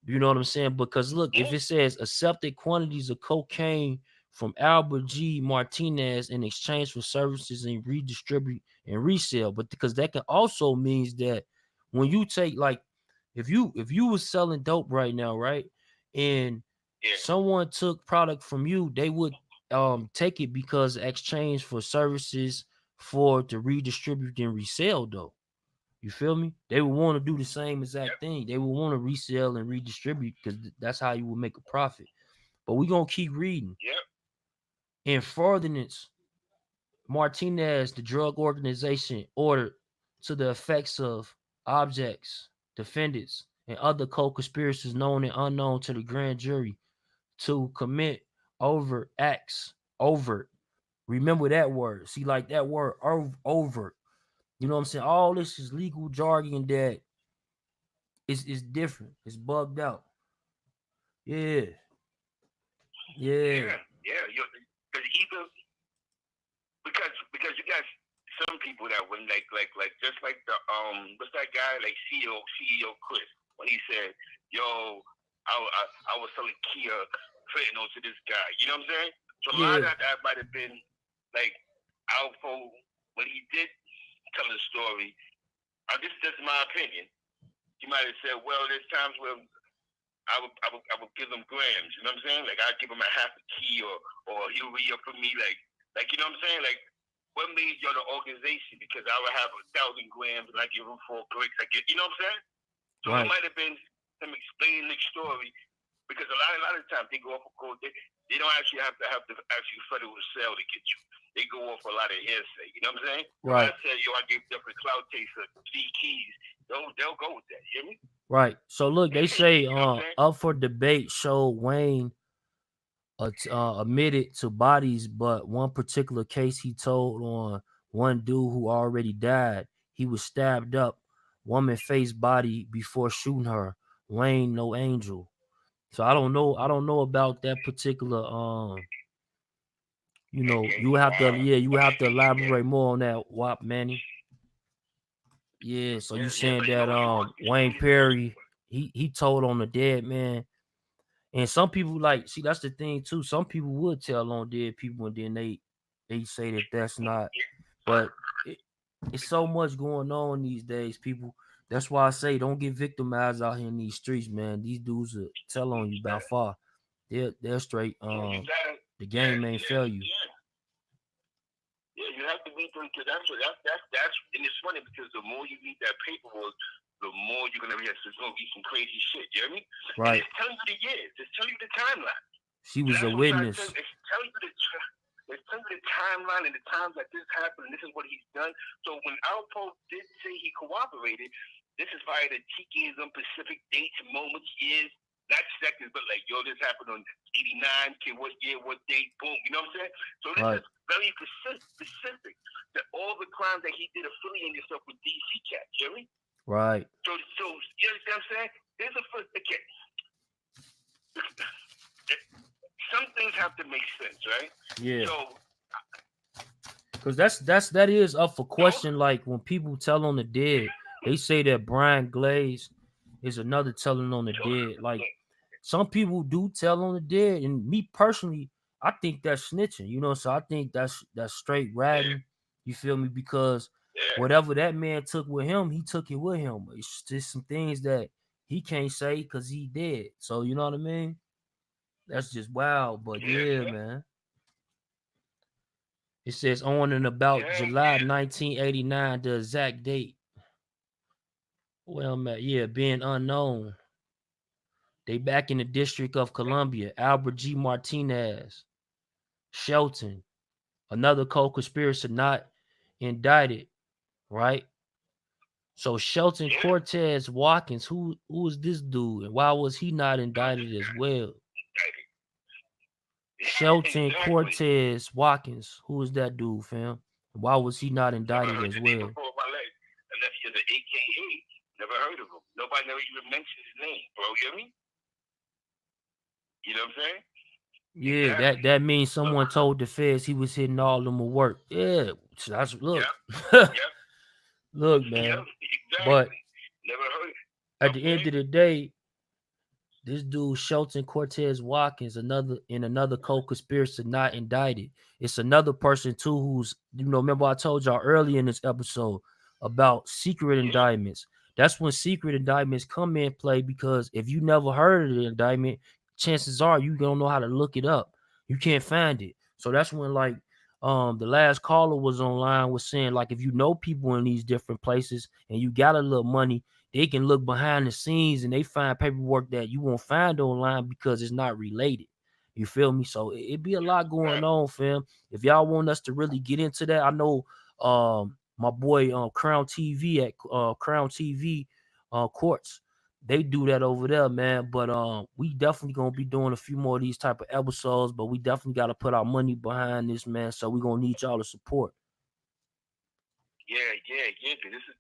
You know what I'm saying? Because look, if Yeah, it says accepted quantities of cocaine from Albert G. Martinez in exchange for services and redistribute and resale, but because that can also means that when you take, like, if you was selling dope right now, right, and yeah, someone took product from you, they would take it because exchange for services for to redistribute and resell though. You feel me? They would want to do the same yep, exact thing. They would want to resell and redistribute because that's how you would make a profit. But we're going to keep reading. yep. In furtherance, Martinez, the drug organization, ordered to the effects of objects, defendants, and other co-conspirators known and unknown to the grand jury to commit overt acts. Overt. Remember that word. See, like that word, overt. You know what I'm saying? All this is legal jargon that it's different. It's bugged out. Yeah. Yeah. Yeah, yeah. Because either because you got some people that when like just like the what's that guy like CEO Chris when he said, "Yo, I was selling Kia fentanyl to this guy." You know what I'm saying? So a lot Yeah. of that might have been like Alpo when he did tell the story. This is just my opinion. He might have said, "Well, there's times where I would give him grams. You know what I'm saying? Like I'd give him a half a key, or he'll re up for me. Like you know what I'm saying? Like what made y'all the organization? Because I would have 1,000 grams and I give him 4 bricks. I get, you know what I'm saying? So Right. it might have been him explaining the story. Because a lot of times they go off of code. They don't actually have the actual federal sale to get you. They go off a lot of hearsay. You know what I'm saying? Right. If I said, yo, I gave different cloud chaser 3 keys, they'll go with that. You hear me? Right. So look, they say You know what I'm saying? up for debate showed Wayne admitted to bodies, but one particular case he told on one dude who already died. He was stabbed up, woman face body before shooting her. Wayne no angel. So I don't know. I don't know about that particular. You have to. Yeah, you have to elaborate more on that, Wop Manny. Yeah. So you saying So that Wayne Perry he told on the dead man. And some people like see that's the thing too. Some people would tell on dead people, and then they say that that's not. But it's so much going on these days, people. That's why I say don't get victimized out here in these streets, man. These dudes will tell on you by far. They're straight. The game ain't fail you. Yeah, you have to read them because that's and it's funny because the more you read that paperwork, the more you're gonna realize there's gonna be some crazy shit. You hear me? Right. And it's telling you the years. It's telling you the timeline. She was a witness. It's telling you the timeline and the times that this happened. And this is what he's done. So when Alpo did say he cooperated, this is via the he gave them specific dates, moments, years. Not seconds, but like, yo, this happened on 89, okay, what year, what date, boom. You know what I'm saying? So this is very specific to all the crimes that he did affiliating himself with DC Cat, Jerry. Right. So you understand what I'm saying? There's a first, okay. Some things have to make sense, right? Yeah. So, because that is up for question. Like when people tell on the dead, they say that Brian Glaze is another telling on the dead. Like some people do tell on the dead, and me personally, I think that's snitching. You know, so I think that's straight ratting. You feel me? Because whatever that man took with him, he took it with him. It's just some things that he can't say because he dead. So you know what I mean? That's just wild. But yeah, man. It says on and about July 1989, the exact date. Well, man, yeah, being unknown. They back in the District of Columbia. Albert G. Martinez, Shelton, another co-conspirator not indicted, right? So Shelton Cortez Watkins, who is this dude, and why was he not indicted as well? Shelton Cortez Watkins, who is that dude, fam? Why was he not indicted as well? Unless he's an AKA, never heard of him. Nobody never even mentioned his name, bro. You hear me? You know what I'm saying? Yeah, that means someone told the feds he was hitting all of them with work. Yeah, that's look. Look, man. Exactly. But never heard. At the end of the day, this dude Shelton Cortez Watkins, another co-conspirator not indicted. It's another person too who's remember I told y'all earlier in this episode about secret indictments. That's when secret indictments come in play because if you never heard of the indictment, chances are you don't know how to look it up. You can't find it. So that's when like the last caller was online was saying like if you know people in these different places and you got a little money, they can look behind the scenes and they find paperwork that you won't find online because it's not related. You feel me? So it be a lot going on, fam. If y'all want us to really get into that, I know my boy Crown TV at Crown TV Courts, they do that over there, man. But we definitely gonna be doing a few more of these type of episodes, but we definitely gotta put our money behind this, man. So we gonna need y'all to support. Yeah. This is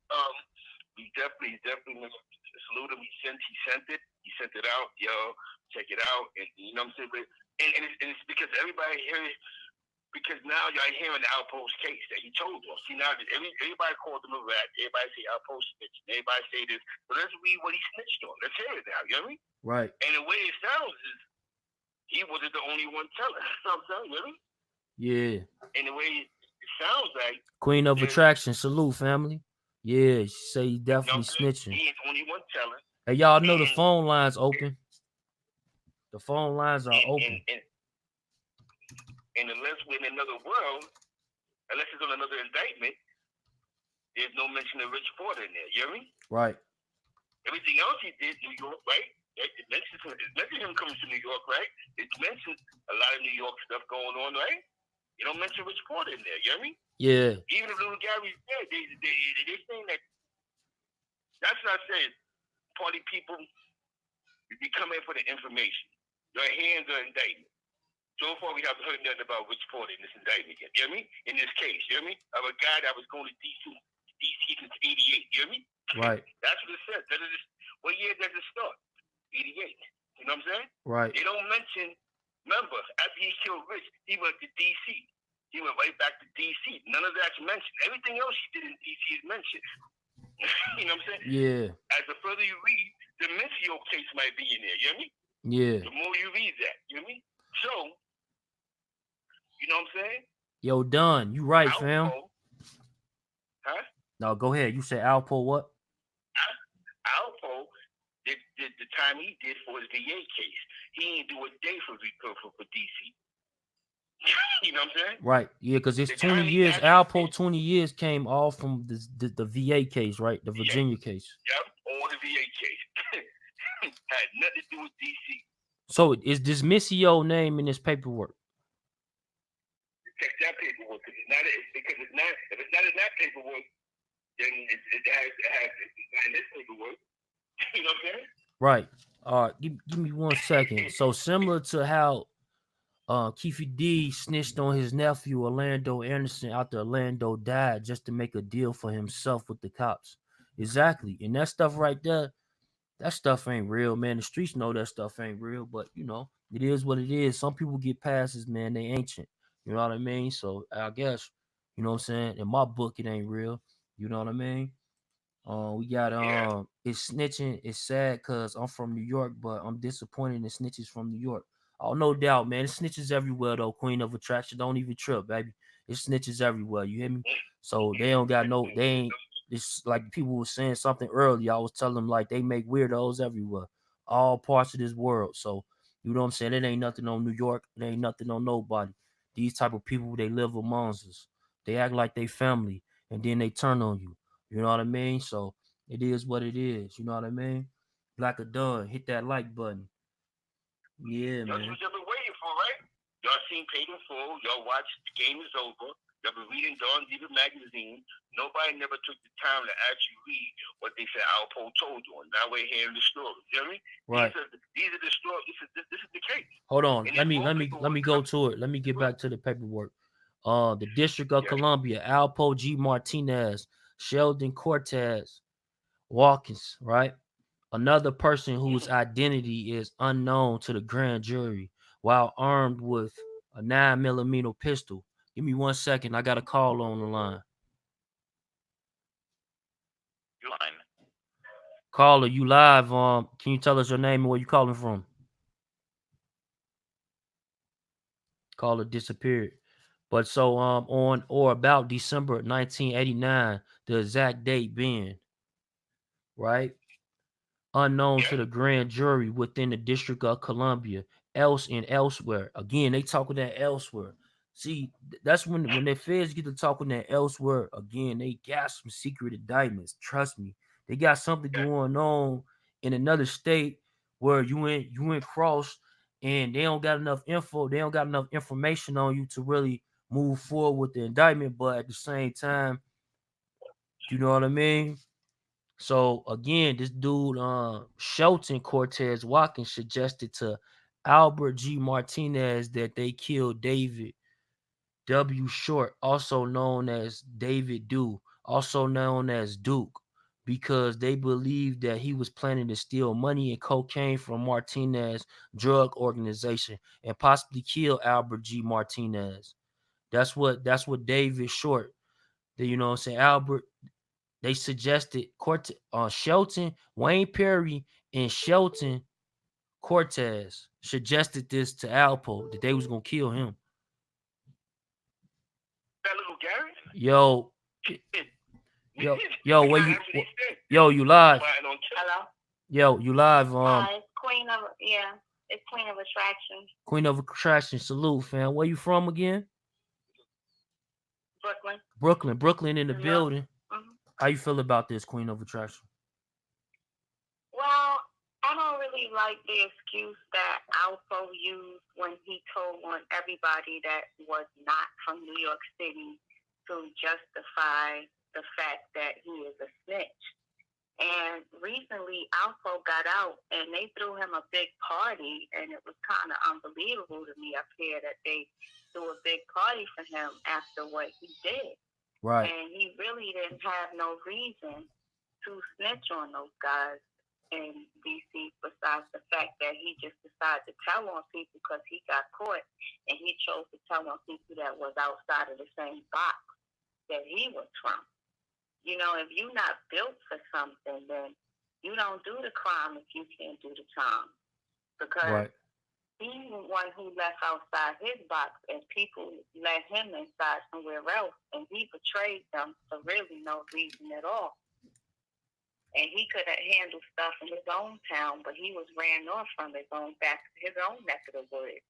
we definitely salute him. He sent it out, yo. Check it out, and you know what I'm saying. But, and it's because everybody here, because now y'all hearing Alpo's case that he told us. See now, everybody called him a rat. Everybody say Alpo snitched. Everybody say this. So let's read what he snitched on. Let's hear it now. You know what I mean? Right. And the way it sounds is he wasn't the only one telling. You know what I'm saying? You know what I mean? Yeah. And the way it sounds like Queen of Attraction, salute family. Yeah, she say he definitely snitching. He ain't the only one telling. Hey, y'all know the phone lines open. The phone lines are open. And unless we're in another world, unless it's on another indictment, there's no mention of Rich Porter in there. You hear me? Right. Everything else he did, New York, right? It mentions him coming to New York, right? It mentions a lot of New York stuff going on, right? You don't mention Rich Porter in there. You hear me? Yeah. Even if Little Gary's dead, they saying that. That's what I said. Party people, we come in for the information. Your hands are indictment. So far, we haven't heard nothing about Rich Porter in this indictment yet. You hear me? In this case, you hear me? Of a guy that was going to DC since '88. You hear me? Right. That's what it says. What year does it start? '88. You know what I'm saying? Right. They don't mention. Remember, after he killed Rich, he went to DC. He went right back to DC. None of that's mentioned. Everything else he did in DC is mentioned. You know what I'm saying? Yeah. As the further you read, the Missio case might be in there. You hear me? Yeah. The more you read that, you hear me? So, you know what I'm saying? Yo, Don, you right, Alpo, fam. huh? No, go ahead. You said Alpo what? Alpo did the time he did for his VA case. He didn't do a day for DC. You know what I'm saying? Right. Yeah, because it's The 20 time he years. actually Alpo, did. 20 years came all from the VA case, right? The Virginia case. Yep, all the VA case. Had nothing to do with DC. So is this Missio name in this paperwork? Check that paperwork because it's not if it's not in that paperwork, then it has it's not in this paperwork. You know what I'm saying? Right. All right. Give me 1 second. So similar to how Keefe D snitched on his nephew Orlando Anderson after Orlando died just to make a deal for himself with the cops. Exactly. And that stuff right there, that stuff ain't real, man. The streets know that stuff ain't real, but you know, it is what it is. Some people get passes, man. They ancient. You know what I mean? So I guess, you know what I'm saying? In my book, it ain't real. You know what I mean? We got it's snitching. It's sad because I'm from New York, but I'm disappointed in snitches from New York. Oh, no doubt, man. It's snitches everywhere though. Queen of attraction. Don't even trip, baby. It's snitches everywhere. You hear me? So they don't got no. They ain't. It's like people were saying something earlier. I was telling them like they make weirdos everywhere, all parts of this world. So you know what I'm saying? It ain't nothing on New York. It ain't nothing on nobody. These type of people, they live amongst us. They act like they family, and then they turn on you. You know what I mean? So it is what it is. You know what I mean? Black or done, hit that like button. Yeah, That's man. what y'all been waiting for, right? Y'all seen Paid in Full. Y'all watched The Game Is Over. Y'all been reading Dawn Diva magazine. Nobody never took the time to actually read what they said Alpo told you. And now we're hearing the story. You know what I mean? Right. These are the stories. This is the case. Hold on. And Let me go paperwork. to it. Let me get back to the paperwork. The District of Yes. Columbia, Alpo G. Martinez, Sheldon Cortez, Watkins, right? Another person whose identity is unknown to the grand jury while armed with a 9mm pistol. Give me 1 second. I got a call on the line. Caller, you live. Can you tell us your name and where you calling from? Caller disappeared. But so on or about December 1989, the exact date being, right? Unknown to the grand jury within the District of Columbia, else and elsewhere. Again, they talking that elsewhere. See, that's when the feds get to talking that elsewhere. Again, they got some secret indictments. Trust me, they got something going on in another state where you ain't cross, and they don't got enough info. They don't got enough information on you to really move forward with the indictment. But at the same time, you know what I mean? So again, this dude, Shelton Cortez Watkins, suggested to Albert G. Martinez that they killed David W. Short, also known as David Dew, also known as Duke, because they believed that he was planning to steal money and cocaine from Martinez drug organization and possibly kill Albert G. Martinez. That's what David Short, you know what I'm saying, Albert. They suggested Shelton, Wayne Perry, and Shelton Cortez suggested this to Alpo that they was gonna kill him. That little Gary? Yo, where you? Yo, you live? Hello. Yo, you live? Hi, Queen of, yeah. It's Queen of Attraction. Queen of Attraction. Salute, fam. Where you from again? Brooklyn. Brooklyn in the New York. building. Mm-hmm. How you feel about this, Queen of Attraction? Well, I don't really like the excuse that Alpo used when he told on everybody that was not from New York City to justify the fact that he is a snitch. And recently, Alpo got out, and they threw him a big party, and it was kind of unbelievable to me up here that they threw a big party for him after what he did. Right. And he really didn't have no reason to snitch on those guys in DC besides the fact that he just decided to tell on people because he got caught, and he chose to tell on people that was outside of the same box that he was from. You know, if you're not built for something, then you don't do the crime if you can't do the time. Because he's the one who left outside his box, and people let him inside somewhere else, and he betrayed them for really no reason at all. And he could have handled stuff in his own town, but he was ran off from his own neck of the woods.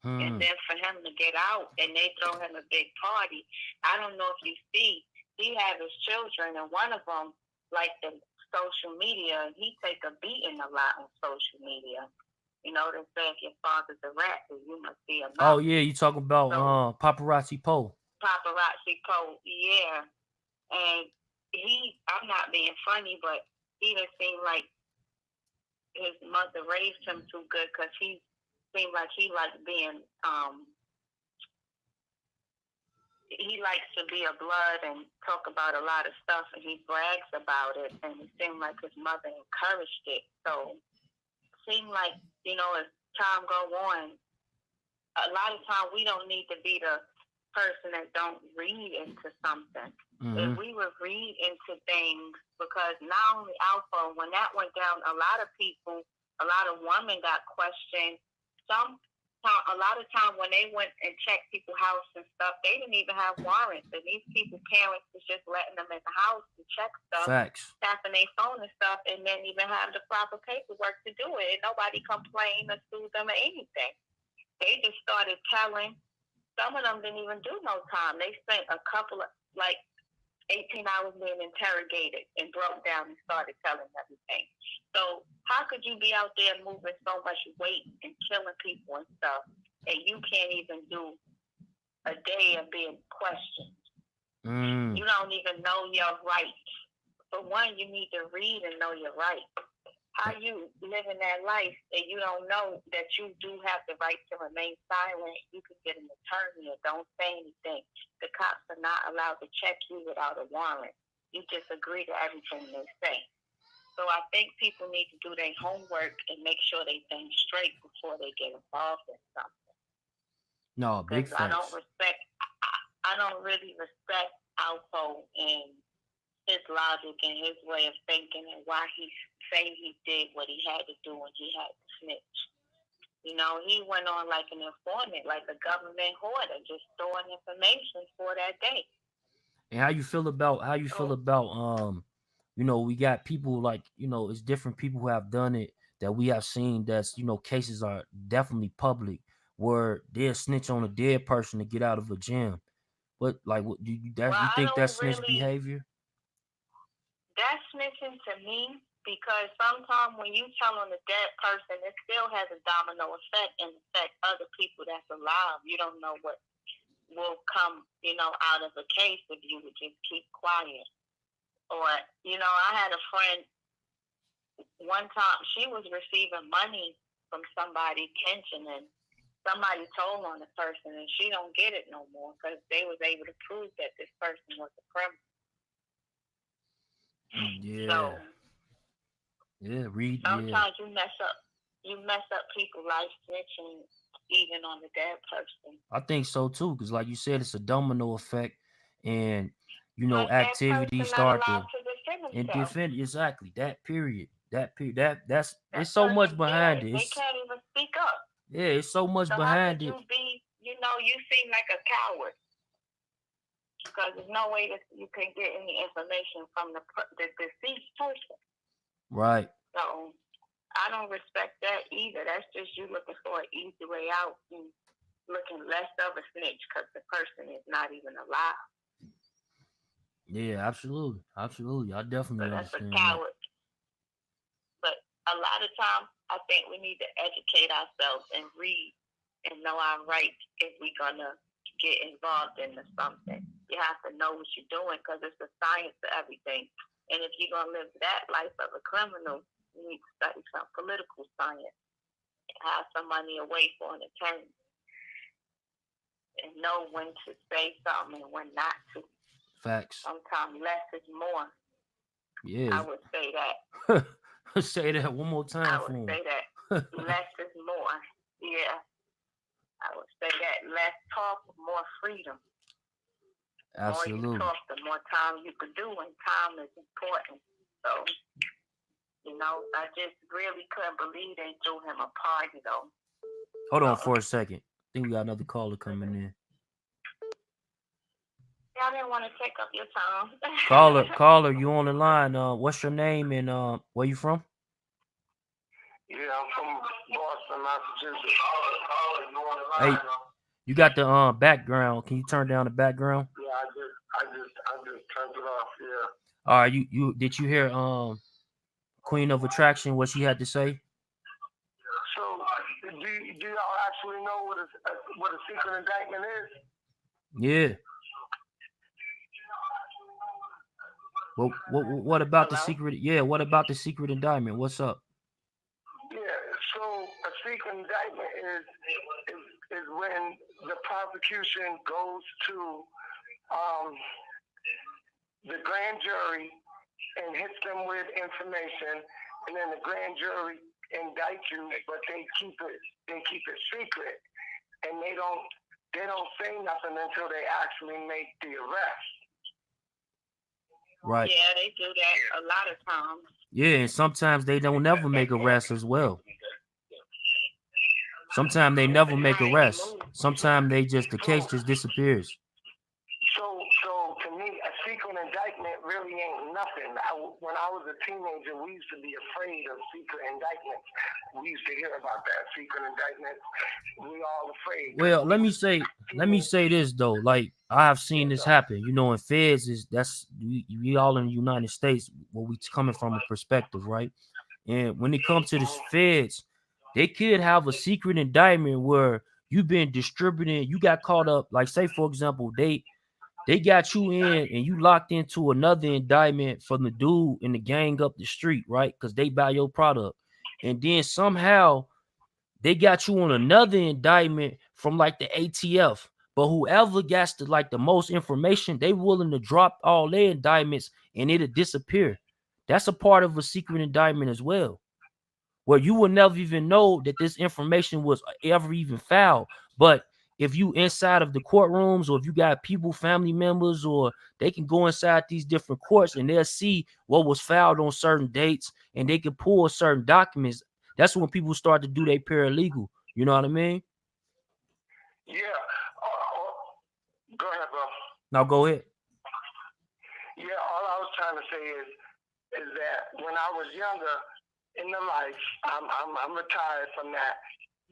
And then for him to get out and they throw him a big party, I don't know if you see, he had his children, and one of them like the social media, and he take a beating a lot on social media. You know, they say if your father's a rat, then you must be a mouse. Oh yeah, you talking about Paparazzi Poe? Paparazzi Poe, yeah. And I'm not being funny, but he didn't seem like his mother raised him too good because he seemed like he liked being, he likes to be a blood and talk about a lot of stuff, and he brags about it, and it seemed like his mother encouraged it. So it seemed like, you know, as time go on, a lot of time we don't need to be the person that don't read into something. If we would read into things, because not only Alpha, when that went down, a lot of people, a lot of women got questioned. A lot of time when they went and checked people's house and stuff, they didn't even have warrants, and these people's parents was just letting them in the house and check stuff, tapping their phone and stuff, and didn't even have the proper paperwork to do it, and nobody complained or sued them or anything. They just started telling. Some of them didn't even do no time. They spent a couple of, 18 hours being interrogated and broke down and started telling everything. So how could you be out there moving so much weight and killing people and stuff, and you can't even do a day of being questioned? You don't even know your rights. For one, you need to read and know your rights. How you living that life and you don't know that you do have the right to remain silent? You can get an attorney or don't say anything. The cops are not allowed to check you without a warrant. You just agree to everything they say. So I think people need to do their homework and make sure they think straight before they get involved in something. No, big facts. I don't really respect Alpo and his logic and his way of thinking and why he say he did what he had to do when he had to snitch. You know, he went on like an informant, like a government hoarder, just throwing information for that day. And how you feel about you know, we got people like, you know, it's different people who have done it that we have seen that's, you know, cases are definitely public where they'll snitch on a dead person to get out of a gym. But like, what do you think that's snitch behavior? That's snitching to me, because sometimes when you tell on a dead person, it still has a domino effect and affect other people that's alive. You don't know what will come, you know, out of a case if you would just keep quiet. Or, you know, I had a friend one time, she was receiving money from somebody, pension, and somebody told on the person, and she don't get it no more because they was able to prove that this person was a criminal. Yeah. So, sometimes you mess up people's life snitching even on the dead person. I think so too, because like you said, it's a domino effect, and you know, activities start to defend exactly that period. That's it's so much behind it. They can't even speak up. Yeah, it's so much behind it. You seem like a coward. Because there's no way that you can get any information from the deceased person. Right. So I don't respect that either. That's just you looking for an easy way out and looking less of a snitch because the person is not even alive. Yeah, absolutely, absolutely. I So definitely that's a understand that. coward. But a lot of times, I think we need to educate ourselves and read and know our rights if we're gonna get involved into something. You have to know what you're doing because it's a science to everything. And if you're gonna live that life of a criminal, you need to study some political science and have some money away for an attorney and know when to say something and when not to. Facts. Sometimes less is more. Yeah. I would say that. Say that one more time I for would him. say that less is more. Yeah. I would say that less talk, more freedom. The more you Absolutely. talk, the more time you can do, and time is important. So, I just really couldn't believe they threw him a party, though. Hold on for a second. I think we got another caller coming in. I didn't want to take up your time. Caller, you on the line? What's your name and where you from? Yeah, I'm from Boston, Massachusetts. Hey, you got the background. Can you turn down the background? Yeah, I just turned it off. Yeah. All right, you did you hear Queen of Attraction what she had to say? So, do y'all actually know what a secret indictment is? Yeah. Well, what about the Hello? secret? Yeah, what about the secret indictment? What's up? Yeah. So, a secret indictment is when the prosecution goes to the grand jury and hits them with information, and then the grand jury indict you, but they keep it secret, and they don't say nothing until they actually make the arrest. Right. Yeah, they do that a lot of times. Yeah, and sometimes they don't never make arrests as well. Sometimes they never make arrests. Sometimes the case just disappears. So to me, a secret indictment really ain't nothing. When I was a teenager, we used to be afraid of secret indictments. We used to hear about that secret indictment. We all afraid. Well, let me say this though. Like I have seen this happen. In feds we all in the United States where we coming from a perspective, right? And when it comes to the feds, they could have a secret indictment where you've been distributing, you got caught up, like say for example, they got you in and you locked into another indictment from the dude in the gang up the street, right? Because they buy your product. And then somehow they got you on another indictment from like the ATF. But whoever gets the most information, they willing to drop all their indictments and it'll disappear. That's a part of a secret indictment as well, where you will never even know that this information was ever even filed. But if you inside of the courtrooms, or if you got people, family members, or they can go inside these different courts and they'll see what was filed on certain dates and they can pull certain documents. That's when people start to do their paralegal. You know what I mean? Yeah. Go ahead, bro. Now go ahead. Yeah, all I was trying to say is that when I was younger in the life, I'm retired from that.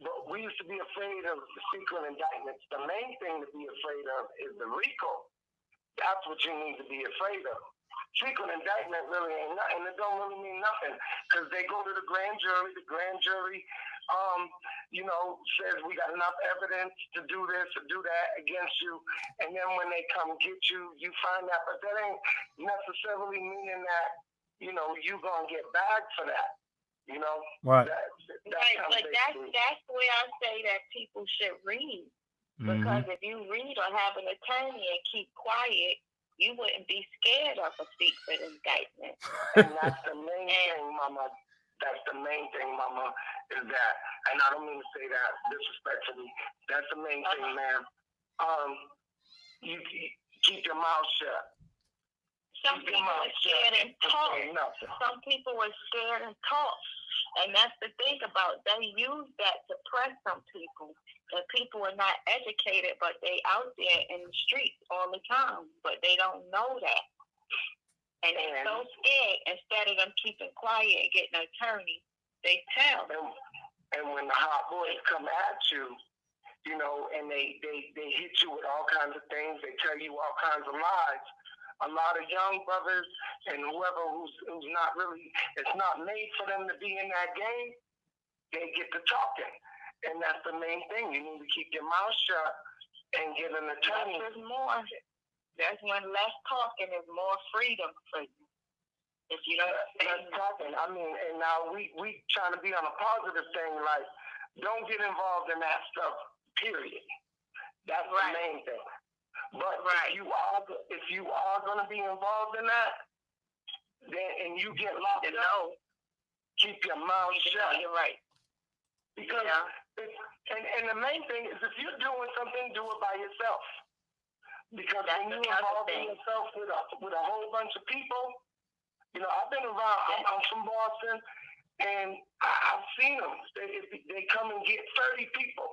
But we used to be afraid of the secret indictments. The main thing to be afraid of is the RICO. That's what you need to be afraid of. Secret indictment really ain't nothing. It don't really mean nothing because they go to the grand jury. The grand jury, says we got enough evidence to do this or do that against you. And then when they come get you, you find that. But that ain't necessarily meaning that, you're going to get bagged for that. Right. Right, but that's where I say that people should read. Because if you read or have an attorney and keep quiet, you wouldn't be scared of a secret indictment. And that's the main thing, Mama. That's the main thing, Mama, is that, and I don't mean to say that disrespectfully, that's the main thing, ma'am. You keep your mouth shut. Some people are scared and talk. Some people are scared and talk. And that's the thing about they use that to press some people. And people are not educated, but they out there in the streets all the time. But they don't know that. And they're so scared, instead of them keeping quiet and getting an attorney, they tell. And when the hot boys come at you, you know, and they hit you with all kinds of things, they tell you all kinds of lies. A lot of young brothers and whoever who's not really, it's not made for them to be in that game, they get to talking. And that's the main thing. You need to keep your mouth shut and get an attorney. That's when less talking is more freedom for you. If you don't less talking. I mean, and now we trying to be on a positive thing, like, don't get involved in that stuff, period. That's the main thing. But if you are going to be involved in that, then and you get locked up, keep your mouth shut. You're right. Because and the main thing is, if you're doing something, do it by yourself. Because when you involve yourself with a whole bunch of people, you know, I've been around. I'm from Boston, and I've seen them. They come and get 30 people.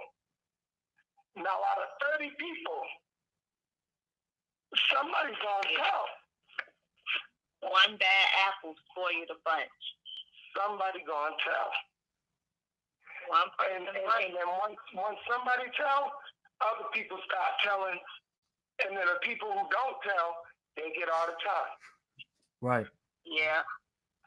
Now, out of 30 people, somebody's gonna tell. One bad apple spoil you the bunch. Somebody gonna tell. One person, and then once somebody tell, other people start telling, and then the people who don't tell, they get all the time. Right. Yeah.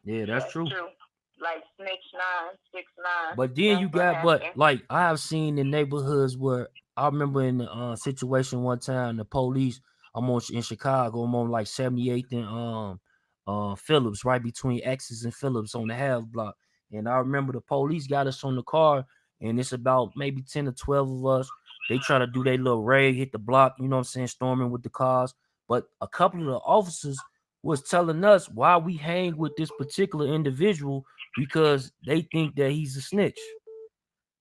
Yeah, that's true. Like snitch 9, 6 9. But then you got, like I have seen in neighborhoods where I remember in the situation one time, the police. I'm in Chicago. I'm on like 78th and Phillips, right between X's and Phillips on the half block. And I remember the police got us on the car, and it's about maybe 10 or 12 of us. They try to do their little raid, hit the block, you know what I'm saying, storming with the cars. But a couple of the officers was telling us why we hang with this particular individual, because they think that he's a snitch.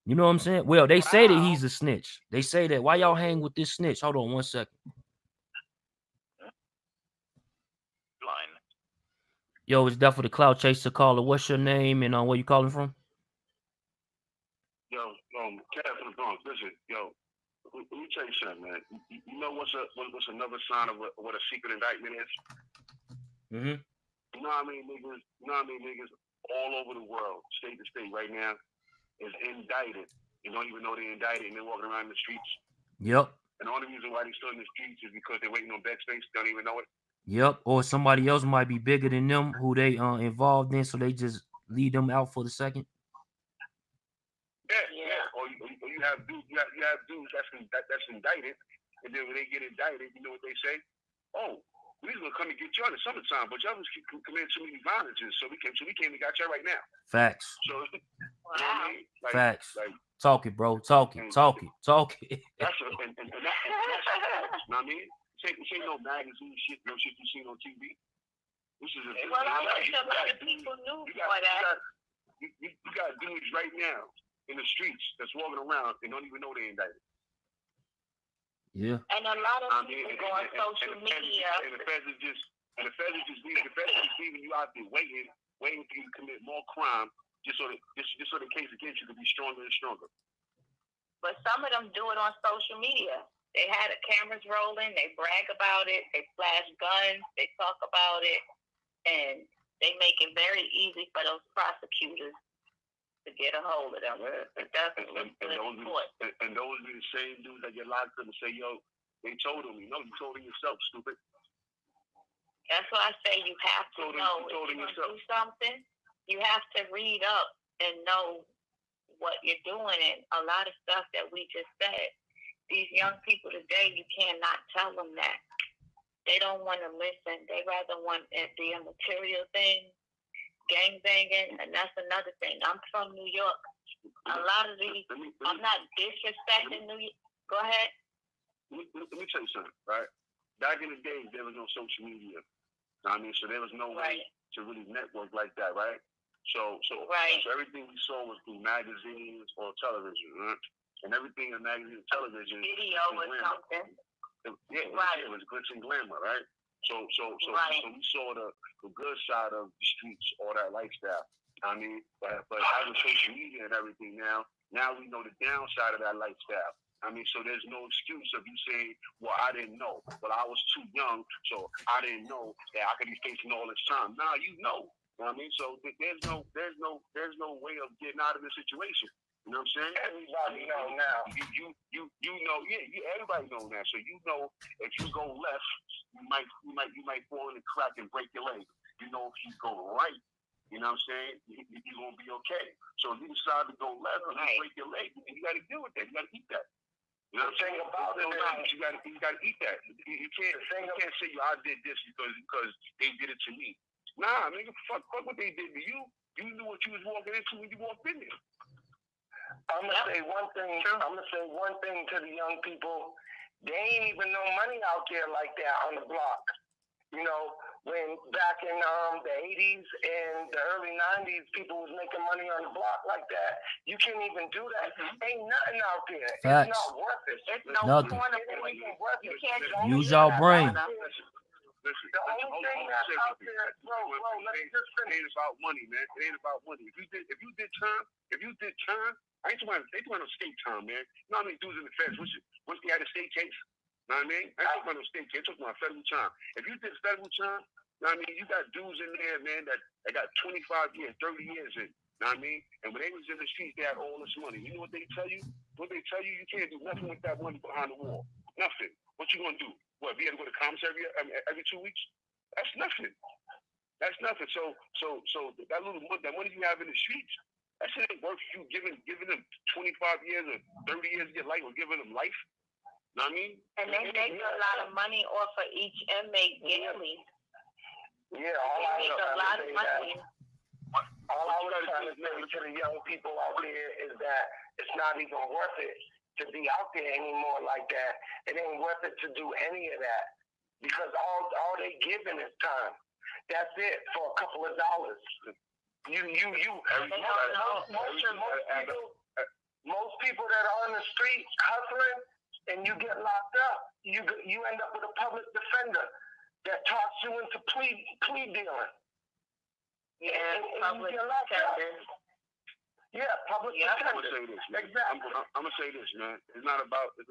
You know what I'm saying? Well, they say that he's a snitch. They say that, why y'all hang with this snitch? Hold on 1 second. Yo, it's Duff for the Cloud Chaser caller. What's your name and where you calling from? Yo, Cat from the Bronx. Listen, yo, let me tell you something, man. You know what's another sign of what a secret indictment is? Mm-hmm. You know how many niggas all over the world, state to state right now, is indicted. You don't even know they're indicted, and they're walking around the streets. Yep. And the only reason why they're still in the streets is because they're waiting on backspace. Don't even know it. Yep. Or somebody else might be bigger than them who they involved in, so they just leave them out for the second. Yeah. Or you have dudes that's indicted, and then when they get indicted, you know what they say? Oh, we was gonna come and get you in the summertime, but y'all was committing too many violences, so we came and got you right now. Facts. So, you know what I mean? Facts. Talk it, bro. Talk it. And that's that's you know what I mean? This ain't no magazine shit, no shit you seen on TV. This is I wish a lot of people knew for that. You got dudes right now in the streets that's walking around and don't even know they indicted. Yeah. And a lot of people go on social media. And the feds is just leaving you out there waiting for you to commit more crime just so the case against you can be stronger and stronger. But some of them do it on social media. They had the cameras rolling, they brag about it, they flash guns, they talk about it, and they make it very easy for those prosecutors to get a hold of them. And those be the same dudes that get locked up and say, yo, they told on me. No, you told on yourself, stupid. That's why I say you have to know. If you're going to do something, you have to read up and know what you're doing. And a lot of stuff that we just said, these young people today, you cannot tell them that. They don't want to listen. They rather want it be a material thing, gang banging, and that's another thing. I'm from New York. A lot of these, I'm not disrespecting New York. Go ahead. Let me tell you something, right? Back in the days, there was no social media. I mean, so there was no way to really network like that, right? So everything we saw was through magazines or television, right? And everything in magazine and television, video or something. It was glitz and glamour, right? So we saw the good side of the streets, all that lifestyle. I mean, but having social media and everything now we know the downside of that lifestyle. I mean, so there's no excuse of you saying, well, I didn't know. Well, I was too young, so I didn't know that I could be facing all this time. Now you know. You know what I mean? So there's no way of getting out of the situation. You know what I'm saying? Everybody know now. You know, everybody know now. So you know if you go left, you might fall in the crack and break your leg. You know if you go right, you know what I'm saying, you're gonna be okay. So if you decide to go left and you break your leg, you gotta deal with that. You gotta eat that. You know what I'm saying? About it, you gotta eat that. You can't say I did this because they did it to me. Nah, nigga, fuck what they did to you. You knew what you was walking into when you walked in there. I'm gonna say one thing to the young people. They ain't even no money out there like that on the block. You know, when back in the 80s and the early 90s, people was making money on the block like that. You can't even do that. Ain't nothing out there. Facts. It's not worth it. It's no Nothing. point of it. You can't Use your brain. Listen, the only thing that's out there, bro, let me just finish. It ain't about money, man. It ain't about money. If you did time, I ain't talking about no state time, man. You know how many dudes in the feds? Once they had a state case, you know what I mean? I ain't talking about no state case. I'm talking about federal time. If you did federal time, you know what I mean? You got dudes in there, man, that got 25 years, 30 years in. You know what I mean? And when they was in the streets, they had all this money. You know what they tell you? You can't do nothing with that money behind the wall. Nothing. What you gonna do? What, we had to go to commissary every 2 weeks? That's nothing. That's nothing. So that money you have in the streets, that shit ain't worth you giving them 25 years or 30 years of your life or giving them life. You know what I mean? And they make a lot of money off of each inmate daily. Yeah, They make a lot of money. All I was trying to say to the young people out there is that it's not even worth it to be out there anymore like that. It ain't worth it to do any of that because all they giving is time. That's it for a couple of dollars. Most people that are on the street hustling and you get locked up, you end up with a public defender that talks you into plea dealing. Yeah, public defender. Yeah, public defender. I'm gonna say this, man. Exactly. I'm gonna say this, man. It's not about the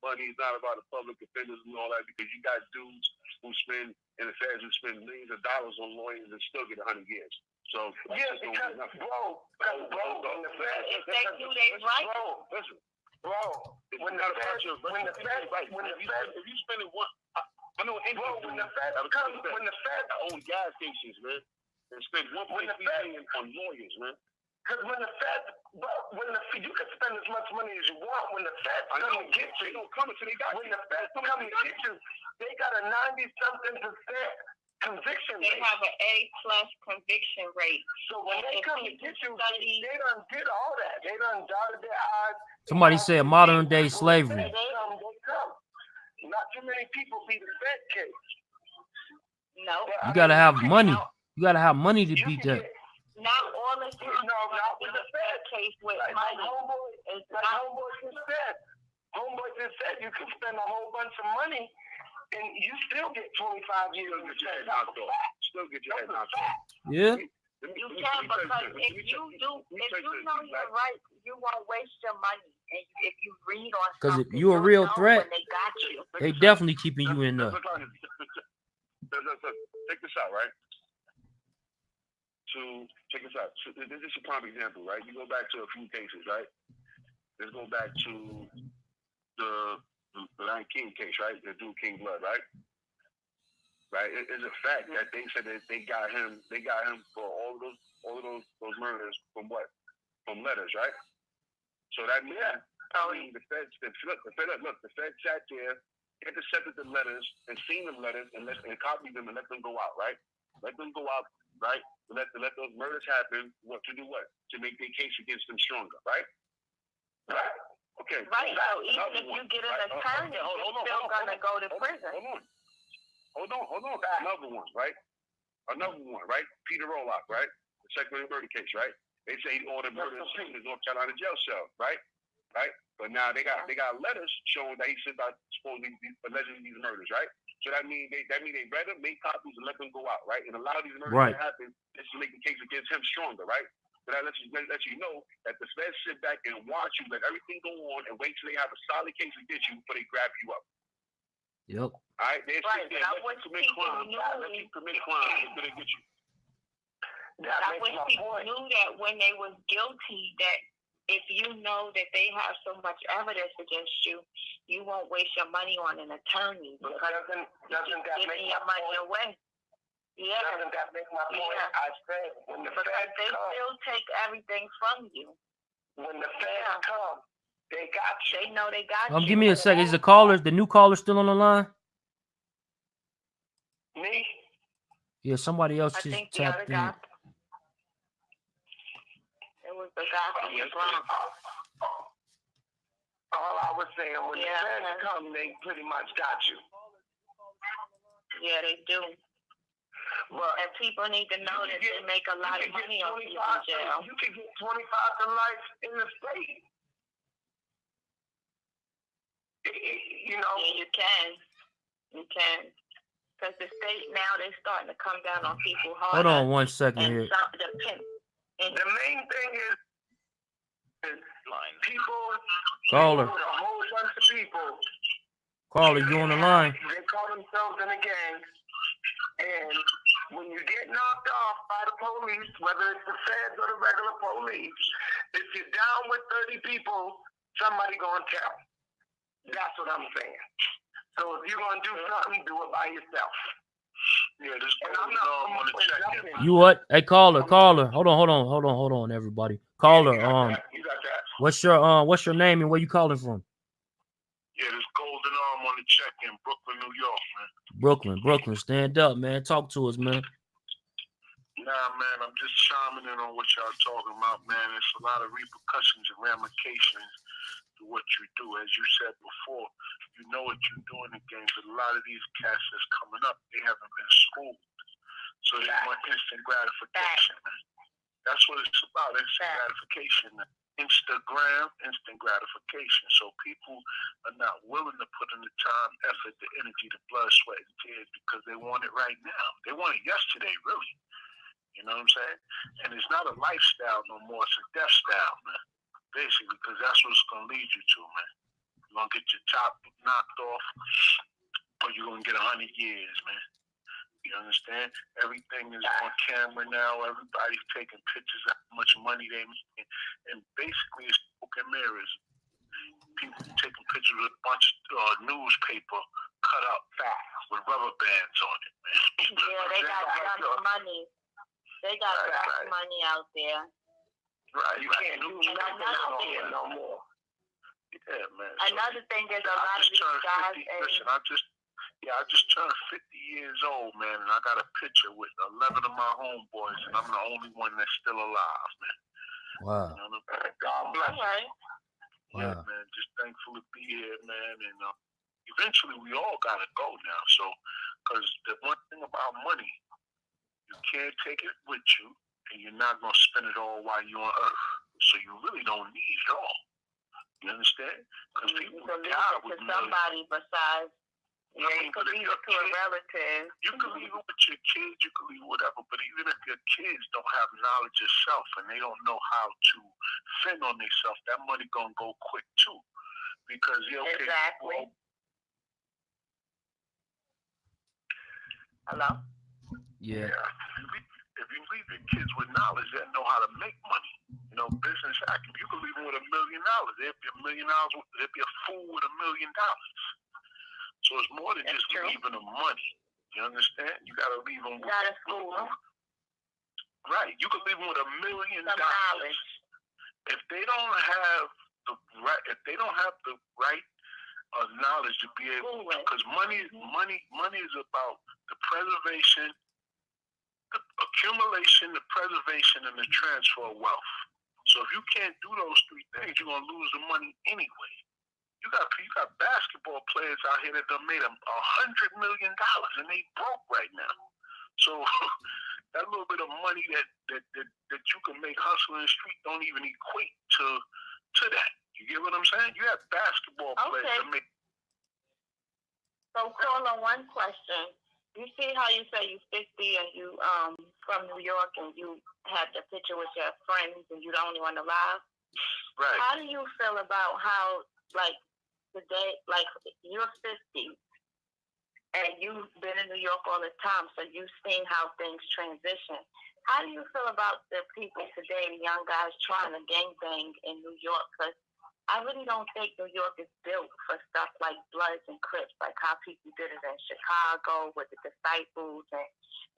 money. It's not about the public defenders and all that because you got dudes who spend in the feds who spend millions of dollars on lawyers and still get 100 years. So yeah, because bro, when the feds, if they do they right, when the feds, if you spend it one, I know when the feds own gas stations, man, and spend 1.3 million on lawyers, man. Because when the feds, you can spend as much money as you want. When the feds come and get you, when the feds come and get you, they got a 90-something% conviction rate. They have an A+ conviction rate. So when they come to get you, they done did all that. They done dotted their I's. Somebody said modern day slavery. They come. Not too many people beat a Fed case. No. You gotta have money. You gotta have money to beat that. Not all the time. Not with a Fed case with like money. Homeboy just said you can spend a whole bunch of money and you still get 25 years. Still get your head knocked off. Yeah. You can because if you know you're right, you won't waste your money. And if you read on because something, if you're a real threat, they got you. They definitely keeping you in there. Check this out, right? Check this out. So this is a prime example, right? You go back to a few cases, right? Let's go back to the Lion King case, right? The dude King Blood, right? Right. It's a fact that they said that they got him for all of those murders from what? From letters, right? So that means the feds sat there, intercepted the letters and seen the letters and copied them and let them go out, right? Let them go out, right? Let those murders happen. What to do? What to make their case against them stronger, right? Right. Okay. Right. So even if you get an attorney, you're still gonna go to prison. Hold on. Another one, right? Peter Roloff, right? The second murder case, right? They say he ordered murder in his North Carolina jail cell, right? But now they got letters showing that he said about supposedly allegedly these murders, right? So that means they read them, made copies, and let them go out, right? And allow these murders to happen just to make the case against him stronger, right? But that lets you know that the feds sit back and watch you, let everything go on, and wait till they have a solid case against you before they grab you up. Yep. All right, they sit there, let you commit crime until they get you. I wish people knew that when they was guilty, that if you know that they have so much evidence against you, you won't waste your money on an attorney. But doesn't that make your money away? Yeah. Doesn't that make my point? Yeah. I said when the feds they come, still take everything from you. When the feds come, they got you. They know they got you. Give me a second. Is the new caller still on the line? Me? Yeah, somebody else I just think the tapped other in. guy. It was the guy from the Bronx. All I was saying, when the feds come, they pretty much got you. Yeah, they do. But and people need to know that they make a lot of money off people in jail. You can get 25 to life in the state. You know? Yeah, you can. You can. Because the state now, they're starting to come down on people hard. Hold on 1 second here. The main thing is people, caller. A whole bunch of people. Caller, you on the line? They call themselves in a gang. And when you get knocked off by the police, whether it's the feds or the regular police, if you're down with 30 people, somebody gonna tell. That's what I'm saying. So if you're gonna do something, do it by yourself. Yeah, this on the check-in. You what? Hey, caller. Hold on, everybody. Caller, you got that. What's your name and where you calling from? Yeah, this Golden Arm on the check-in, Brooklyn, New York, man. Brooklyn, stand up, man. Talk to us, man. Nah, man, I'm just chiming in on what y'all talking about, man. It's a lot of repercussions and ramifications to what you do. As you said before, you know what you do in the game, but a lot of these cats that's coming up, they haven't been schooled. So they want instant gratification, man. That's what it's about, instant gratification. Instagram, instant gratification. So people are not willing to put in the time, effort, the energy, the blood, sweat, and tears because they want it right now. They want it yesterday, really. You know what I'm saying? And it's not a lifestyle no more. It's a death style, man. Basically, because that's what it's going to lead you to, man. You're going to get your top knocked off, or you're going to get 100 years, man. You understand? Everything is on camera now. Everybody's taking pictures of how much money they make. And basically, it's smoke and mirrors. People taking pictures with a bunch of newspaper cut out fat with rubber bands on it, man. Yeah, they got money. They got money out there. Right, you can't do nothing no more. Yeah, man. Another thing is a lot of these guys. Listen, I just turned 50 years old, man, and I got a picture with 11 of my homeboys, and I'm the only one that's still alive, man. Wow. You know what I mean? God bless you. Yeah, Wow. man, just thankful to be here, man, and eventually we all got to go now, so, because the one thing about money, you can't take it with you, and you're not going to spend it all while you're on Earth, so you really don't need it all. You understand? Because people die with somebody besides. Yeah, you could leave it to a relative. You can leave it with your kids, you can leave whatever, but even if your kids don't have knowledge of self and they don't know how to fend on themselves, that money gonna go quick too. Because exactly. Hello? Yeah. If you leave your kids with knowledge, they know how to make money. You know, business acumen. You can leave them with $1 million. They'll be $1 million. They'll be a fool with $1 million. So it's more than just leaving them money. You understand? You got to leave them with school. Right. You can leave them with $1 million. Knowledge. If they don't have the right, knowledge to be able, because money is about the preservation, the accumulation, the preservation, and the transfer of wealth. So if you can't do those three things, you're gonna lose the money anyway. You got basketball players out here that done made $100 million and they broke right now. So that little bit of money that you can make hustling in the street don't even equate to that. You get what I'm saying? You have basketball players that make. So caller, one question. You see how you say you're 50 and you from New York and you had the picture with your friends and you're the only one alive? Right. How do you feel about how, like, today, like, you're 50 and you've been in New York all the time, so you've seen how things transition. How do you feel about the people today, young guys trying to gangbang in New York? Because I really don't think New York is built for stuff like Bloods and Crips, like how people did it in Chicago with the Disciples, and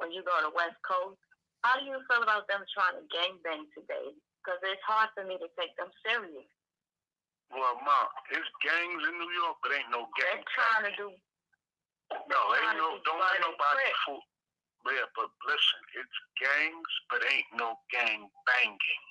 when you go to West Coast. How do you feel about them trying to gangbang today? Because it's hard for me to take them serious. Well, Mom, it's gangs in New York, but ain't no gangs. They're trying to do. No, ain't no. Don't let nobody fool. Yeah, but listen, it's gangs, but ain't no gang banging.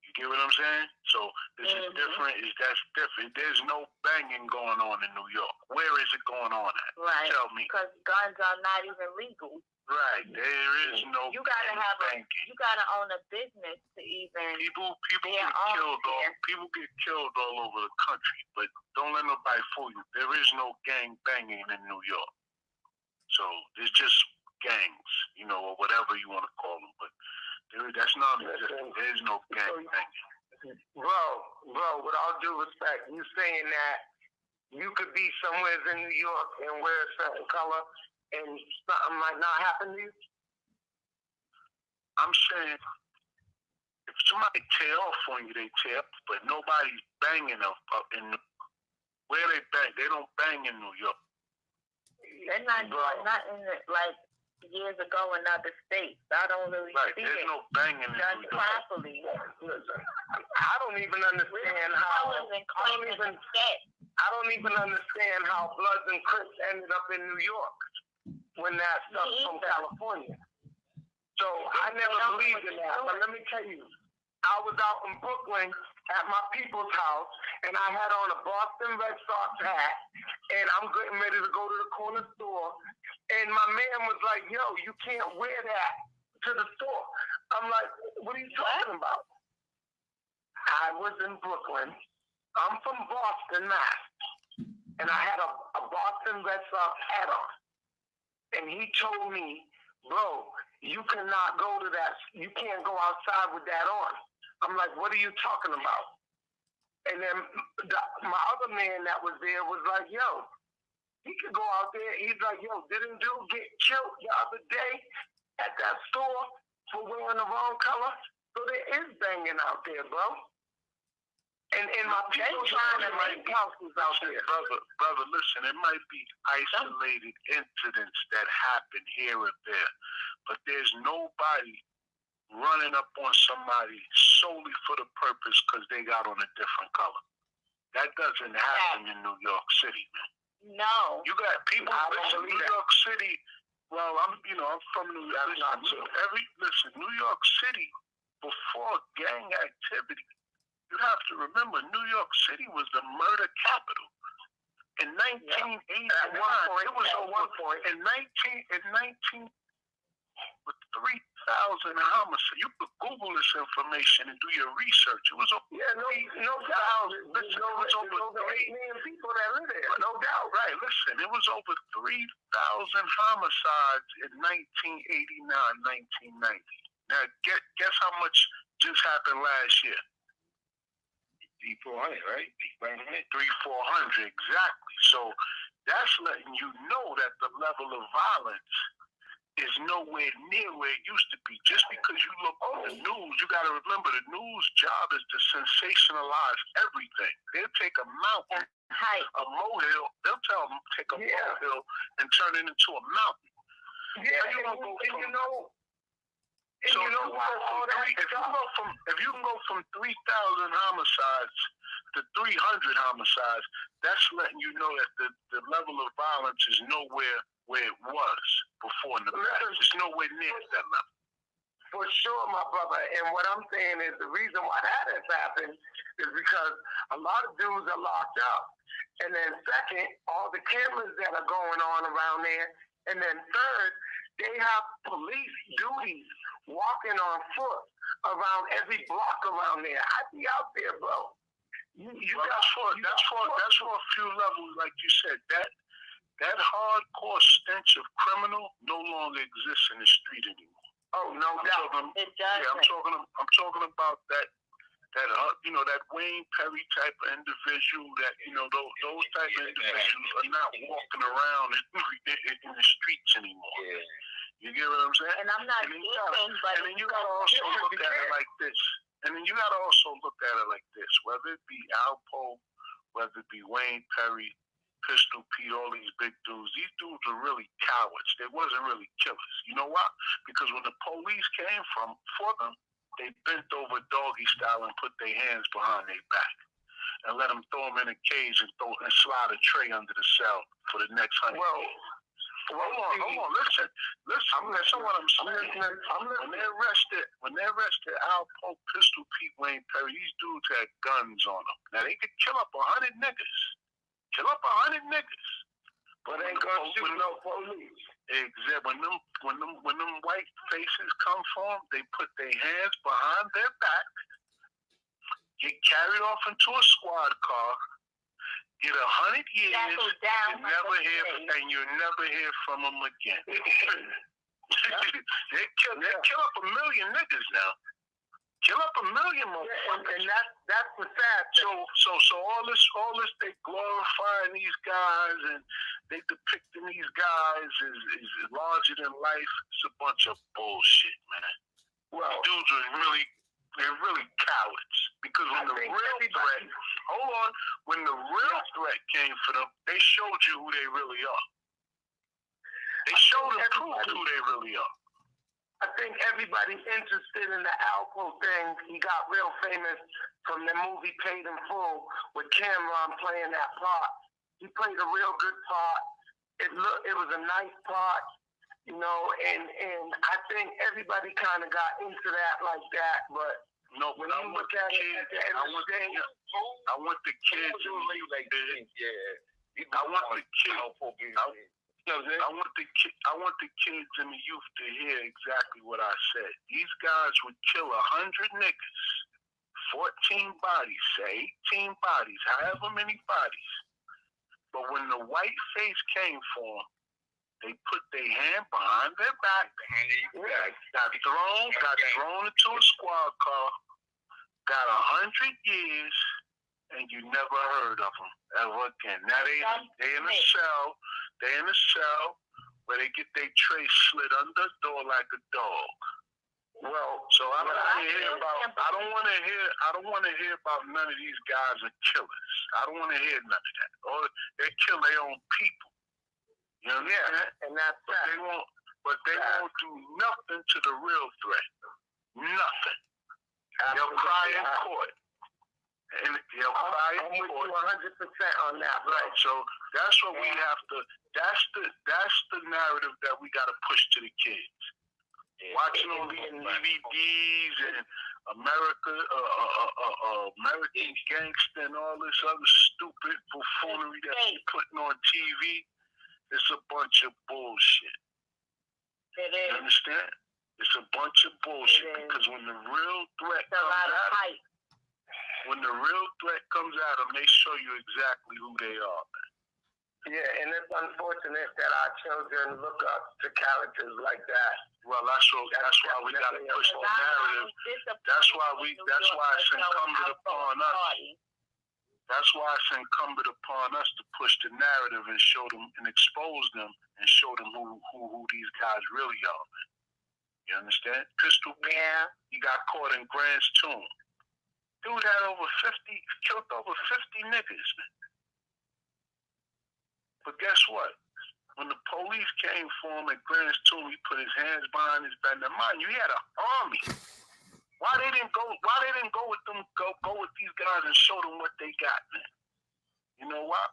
You get what I'm saying? So this is different. That's different. There's no banging going on in New York. Where is it going on at? Right. Tell me. Because guns are not even legal. Right. There is no. You gotta have banging. You gotta own a business to even. People get killed. People get killed all over the country, but don't let nobody fool you. There is no gang banging in New York. So there's just gangs, or whatever you want to call them, but that's non-existent. There's no gang banging. Bro, with all due respect, you saying that you could be somewhere in New York and wear a certain color and something might not happen to you? I'm saying if somebody tear off on you, they tear off, but nobody's banging up in where they bang. They don't bang in New York. They're not doing nothing like years ago in other states. I don't really see there's it no banging in done New York. properly. I don't even understand how. I don't even understand how Bloods and Crips ended up in New York when that stuff from California. So I never believed in that. But let me tell you, I was out in Brooklyn at my people's house, and I had on a Boston Red Sox hat, and I'm getting ready to go to the corner store, and my man was like, yo, you can't wear that to the store. I'm like, what are you talking about? I was in Brooklyn. I'm from Boston, Mass. And I had a Boston Red Sox hat on. And he told me, bro, you cannot go to that. You can't go outside with that on. I'm like, what are you talking about? And then my other man that was there was like, yo, he could go out there. He's like, yo, didn't dude get killed the other day at that store for wearing the wrong color? So there is banging out there, bro. And my people trying to make houses out there. Brother, listen, it might be isolated incidents that happen here or there, but there's nobody running up on somebody solely for the purpose because they got on a different color. That doesn't happen in New York City, man. No. You got people in New York City. Well, I'm from New York. Listen, New York City before gang activity. You have to remember, New York City was the murder capital. In 1989, it was over. In 19 with 3,000 homicides. You could Google this information and do your research. It was over. No doubt. Listen, it was over 8 million people that live there. No doubt. Right. Listen, it was over 3,000 homicides in 1989, 1990. Now, guess how much just happened last year? 300, right? 300, 400, exactly. So that's letting you know that the level of violence is nowhere near where it used to be. Just because you look on the news, you got to remember the news job is to sensationalize everything. They'll take a mountain, a molehill, they'll tell them take a molehill and turn it into a mountain. Yeah, if you can go from 3,000 homicides to 300 homicides, that's letting you know that the level of violence is nowhere where it was before in the past. It's nowhere near that level. For sure, my brother. And what I'm saying is the reason why that has happened is because a lot of dudes are locked up. And then second, all the cameras that are going on around there. And then third, they have police duties walking on foot around every block around there. I'd be out there, bro. That's for a few levels, like you said. That hardcore stench of criminal no longer exists in the street anymore. Oh, no doubt. It doesn't. Yeah, I'm talking about that that Wayne Perry type of individual, that those type of individuals are not walking around in the streets anymore. Yeah. You get what I'm saying? And I'm not and then kidding, you gotta also look at it like this. Whether it be Alpo, whether it be Wayne Perry, Pistol Pete, all these big dudes, these dudes are really cowards. They wasn't really killers. You know why? Because when the police came for them, they bent over doggy style and put their hands behind their back and let them throw them in a cage and slide a tray under the cell for the next 100 days. Hold on, listen what I'm saying. When they arrested Alpo, Pistol Pete, Wayne Perry, these dudes had guns on them. Now they could kill up 100 niggas. But ain't gonna shoot no police. Exactly. When them white faces come for them, they put their hands behind their back, get carried off into a squad car, get 100 years, you never hear from them again. They kill up 1 million niggas now. Kill up 1 million motherfuckers. And that's the sad thing. So all this they glorifying these guys and they depicting these guys as larger than life. It's a bunch of bullshit, man. Well, dudes are really cowards. Because when the real threat came for them, they showed you who they really are. They showed them who they really are. I think everybody's interested in the Alpo thing. He got real famous from the movie Paid in Full with Cameron playing that part. He played a real good part. It was a nice part, and I think everybody kind of got into that like that. But when you look at it at the end of the day, I want the kids in the youth to hear exactly what I said. These guys would kill 100 niggas, 14 bodies, 18 bodies, however many bodies. But when the white face came for them, they put their hand behind their back, got thrown into a squad car, got 100 years, and you never heard of them ever again. Now they in a cell. They in a cell where they get their tray slid under the door like a dog. Well, so I don't want to hear about none of these guys are killers. I don't want to hear none of that. Or they kill their own people. You know what I mean? And that's but they won't do nothing to the real threat. Nothing. They'll cry in court. And they'll cry in court. 100% on that, right? So that's what we have to. That's the narrative that we got to push to the kids. Watching all these DVDs and American Gangster and all this other stupid buffoonery that they're putting on TV, it's a bunch of bullshit. It is. You understand? It's a bunch of bullshit because when the real threat comes at them, they show you exactly who they are. Yeah, and it's unfortunate that our children look up to characters like that. Well, that's why we got to push the narrative. That's why it's incumbent upon us. That's why it's incumbent upon us to push the narrative and show them and expose them and show them who these guys really are. Man. You understand? Pistol Pete, he got caught in Grant's Tomb. Dude had killed over 50 niggas, man. But guess what? When the police came for him at Grant's Tomb, he put his hands behind his back. Now, mind you, he had an army. Why they didn't go with them? Go with these guys and show them what they got, man. You know why?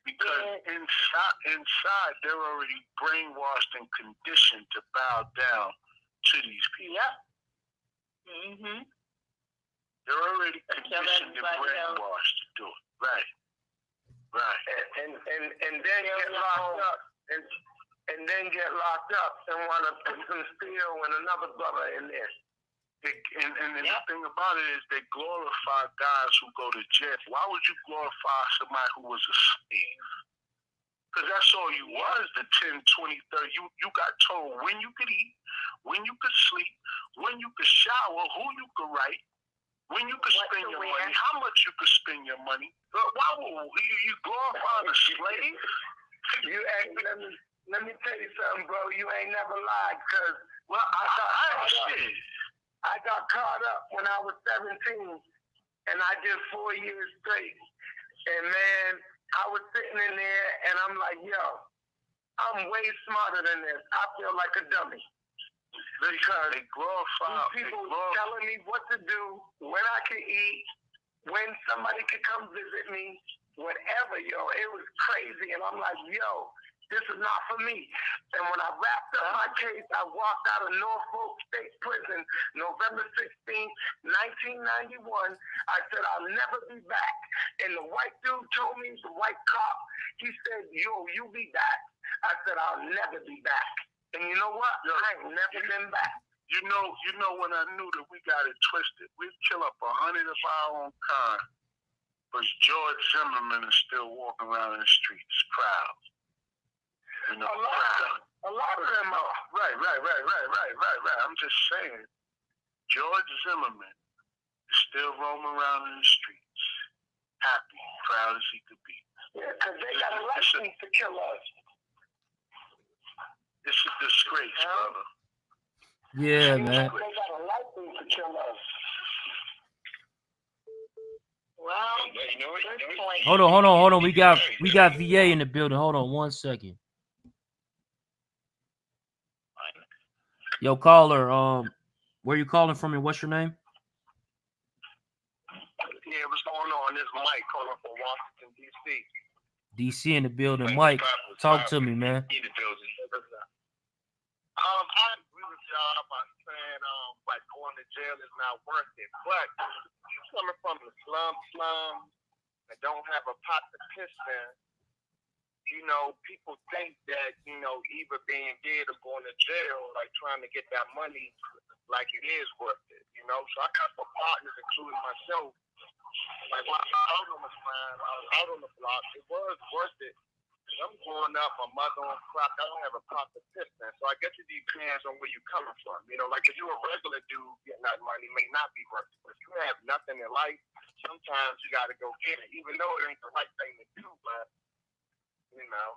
Because inside they're already brainwashed and conditioned to bow down to these people. Yep. Mhm. They're already conditioned and brainwashed to do it. Right. And then get locked up and then get locked up and want to put some steel with another brother in there. And the thing about it is they glorify guys who go to jail. Why would you glorify somebody who was a slave? Because that's all you was, the 10, 20, 30. You got told when you could eat, when you could sleep, when you could shower, who you could write, When you could spend your money, how much you could spend your money? Why would you glorify a slave? You ain't, let me tell you something, bro. You ain't never lied, because I got caught up when I was 17, and I did 4 years straight. And man, I was sitting in there, and I'm like, yo, I'm way smarter than this. I feel like a dummy. Because people telling me what to do, when I can eat, when somebody could come visit me, whatever, yo. It was crazy. And I'm like, yo, this is not for me. And when I wrapped up my case, I walked out of Norfolk State Prison November 16th, 1991. I said, I'll never be back. And the white dude told me, the white cop, he said, yo, you be back. I said, I'll never be back. And you know what? I ain't never been back. You know when I knew that we got it twisted, we'd kill up 100 of our own kind, but George Zimmerman is still walking around in the streets proud. You know, a lot of them are. Right. I'm just saying, George Zimmerman is still roaming around in the streets, happy, proud as he could be. Yeah, because they got a license to kill us. It's a disgrace, brother. Yeah, man. They got a license to kill us. Well, Hold on. We got VA in the building. Hold on 1 second. Yo, caller, where you calling from and what's your name? Yeah, what's going on? This is Mike calling from Washington, D.C. DC in the building. Mike, talk to me, man. In the building. I agree with y'all about saying like going to jail is not worth it. But coming from the slums and don't have a pot to piss in, you know, people think that, you know, either being dead or going to jail, like trying to get that money, like it is worth it, you know. So I got some partners, including myself. Like when I was out on the line, I was out on the block, it was worth it. I'm growing up, my mother on crack, I don't have a pot to piss in. So I guess it depends on where you're coming from. You know, like if you're a regular dude getting that money, may not be worth it. But if you have nothing in life, sometimes you got to go get it, even though it ain't the right thing to do, but, you know.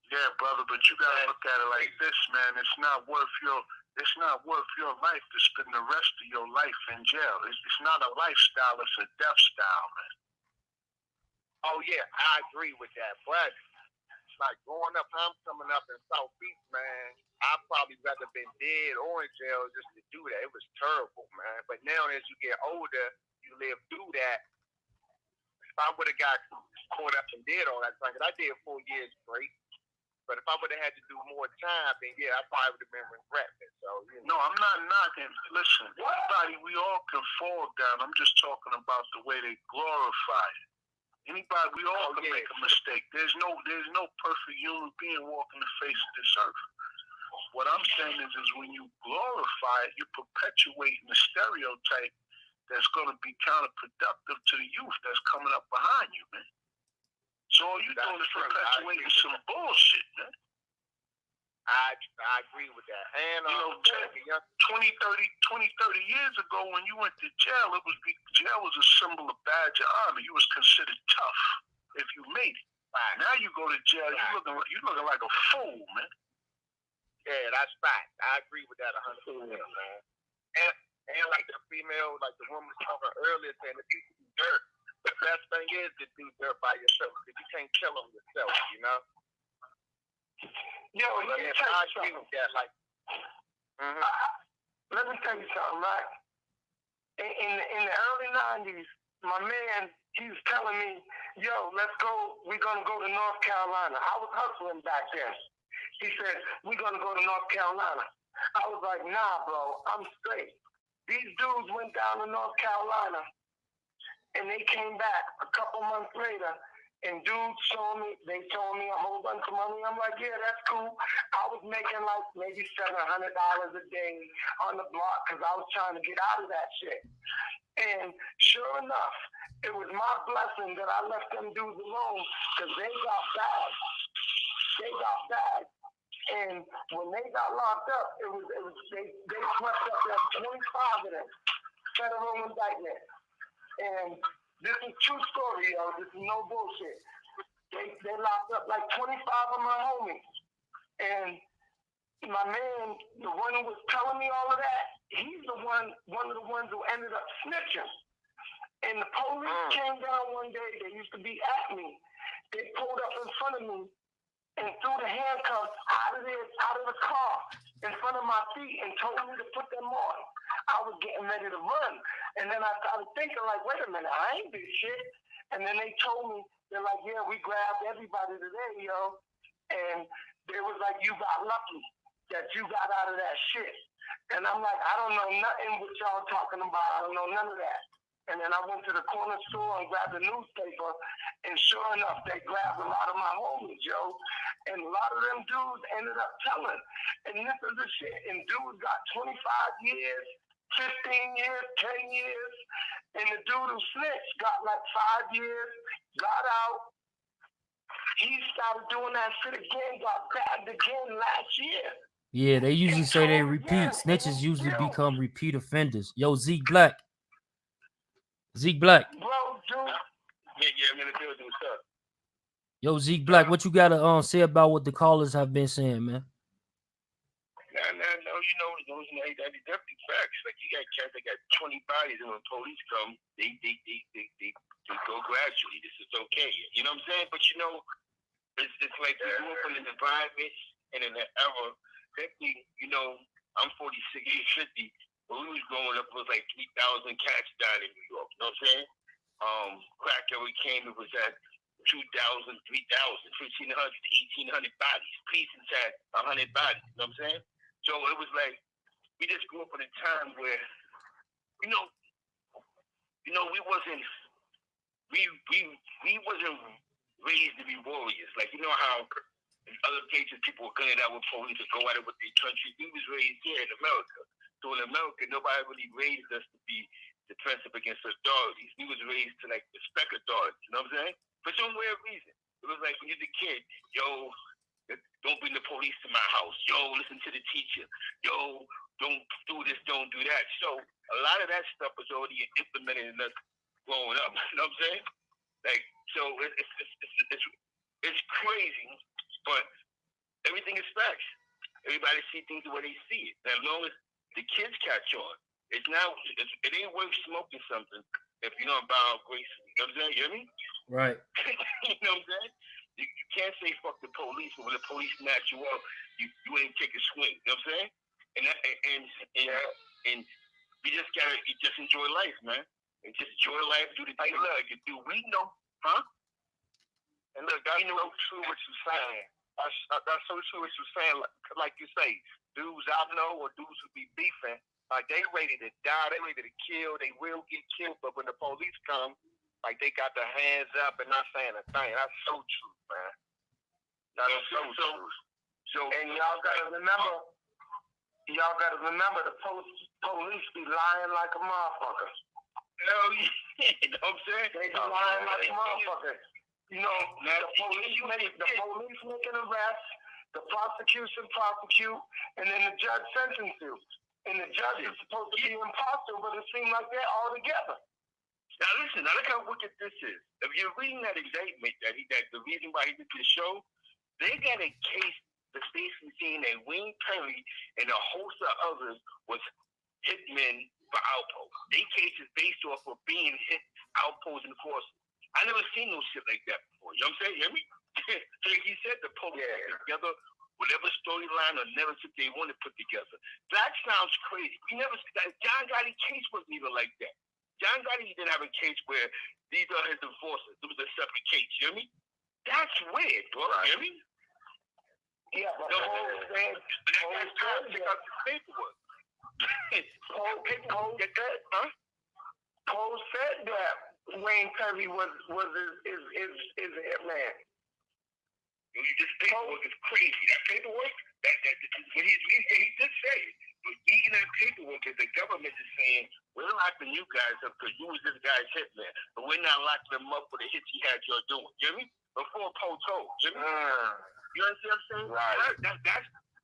Yeah, brother, but you got to look at it like this, man. It's not worth your life to spend the rest of your life in jail. It's not a lifestyle, it's a death style, man. Oh, yeah, I agree with that. But, like, growing up, I'm coming up in South Beach, man, I'd probably rather been dead or in jail just to do that. It was terrible, man. But now as you get older, you live through that. If I would have got caught up and did all that time, because I did 4 years straight. But if I would have had to do more time, then, yeah, I probably would have been regretting it. So, you know. No, I'm not knocking. Listen, everybody, we all can fall down. I'm just talking about the way they glorify it. Anybody, we all can make a mistake. There's no perfect human being walking the face of this earth. What I'm saying is when you glorify it, you're perpetuating the stereotype that's going to be counterproductive to the youth that's coming up behind you, man. So all you're doing is perpetuating some bullshit, man. I agree with that. And, 20, 30 years ago when you went to jail, jail was a symbol of badge of honor. You was considered tough if you made it. Right. Now you go to jail, you looking like a fool, man. Yeah, that's fact. I agree with that 100%, man. And like the female, like the woman was talking earlier, saying if you do dirt, the best thing is to do dirt by yourself because you can't kill them yourself, you know? Yo, let me tell you something. Let me tell you something, right? In the early 90s, my man, he was telling me, yo, let's go, we're going to go to North Carolina. I was hustling back then. He said, we're going to go to North Carolina. I was like, nah, bro, I'm straight. These dudes went down to North Carolina, and they came back a couple months later, and dudes told me a whole bunch of money. I'm like, yeah, that's cool. I was making like maybe $700 a day on the block because I was trying to get out of that shit. And sure enough, it was my blessing that I left them dudes alone because they got bad. And when they got locked up, they swept up that 25 of them. federal indictment. And this is true story, yo. This is no bullshit. They locked up like 25 of my homies. And my man, the one who was telling me all of that, he's one of the ones who ended up snitching. And the police came down one day. They used to be at me. They pulled up in front of me and threw the handcuffs out of the car in front of my feet and told me to put them on. I was getting ready to run. And then I started thinking, like, wait a minute, I ain't did shit. And then they told me, they're like, yeah, we grabbed everybody today, yo. And they was like, you got lucky that you got out of that shit. And I'm like, I don't know nothing what y'all talking about. I don't know none of that. And then I went to the corner store and grabbed a newspaper, and sure enough, they grabbed a lot of my homies, yo. And a lot of them dudes ended up telling. And this is the shit. And dudes got 25 years, 15 years, 10 years. And the dude who snitched got like 5 years, got out. He started doing that shit again, got bagged again last year. Yeah, they usually say they repeat. Snitches usually become repeat offenders. Yo, Zeke Black. Bro, dude. Yeah, I'm in the building. What's up? Yo, Zeke Black, what you gotta say about what the callers have been saying, man? No, those are definitely facts. Like, you got cats that got 20 bodies, and when police come, they go gradually. This is okay. You know what I'm saying? But it's like we grew up in an environment and in an era. Definitely, I'm 46, he's 50. When we was growing up, it was like 3,000 cats died in New York. You know what I'm saying? Crack every came, it was at 2,000, 3,000, 1,500 to 1,800 bodies. Precincts had 100 bodies. You know what I'm saying? So it was like, we just grew up in a time where, we wasn't raised to be warriors. Like, you know how in other places people were gunning out with police to go at it with their country. We was raised here in America. So in America, nobody really raised us to be defensive against authorities. We was raised to, like, respect authorities. You know what I'm saying? For some weird reason. It was like when you're a kid, yo, don't bring the police to my house. Yo, listen to the teacher. Yo, don't do this, don't do that. So a lot of that stuff was already implemented in us growing up. You know what I'm saying? Like, so it's crazy, but everything is facts. Everybody see things the way they see it. And as long as the kids catch on, it ain't worth smoking something if you don't bow gracefully. You know what I'm saying? You hear me? Right. You know what I'm saying? You can't say fuck the police, but when the police snatch you up, you ain't take a swing. You know what I'm saying? And we just gotta enjoy life, man. And just enjoy life, do the things like you do. We know, huh? And look, that's so true what you're saying. That's so true what you're saying. Like you say, dudes I know or dudes who be beefing, like they ready to die, they ready to kill, they will get killed. But when the police come, like they got their hands up and not saying a thing. That's so true, man. That's so true. So, and y'all gotta remember the police be lying like a motherfucker. Hell yeah, you know what I'm saying? They be lying like a motherfucker. The police make an arrest, the prosecution prosecute, and then the judge sentence you. And the judge is supposed to be impartial, but it seems like they're all together. Now listen, look how wicked this is. If you're reading that indictment, that the reason why he did this show, they got a case that's basically saying that Wayne Perry and a host of others was hitmen for Alpo. Their case is based off of being hit Alpo's enforcers. I never seen no shit like that before. You know what I'm saying? You hear me? So like he said, the police put together whatever storyline or narrative they want to put together. That sounds crazy. We never see that. John Gotti's case wasn't even like that. John Gotti didn't have a case where these are his enforcers. It was a separate case. You hear me? That's weird, bro. You hear me? Yeah, but Cole said, check out the paperwork. Cole said that Wayne Perry was his hitman. This paperwork is crazy. That paperwork, when he did say it. But even that paperwork is the government is saying, we're locking you guys up because you was this guy's hitman. But we're not locking him up for the hits he had y'all doing. You hear me? Before Poe told. You hear me? You understand what I'm saying? Right.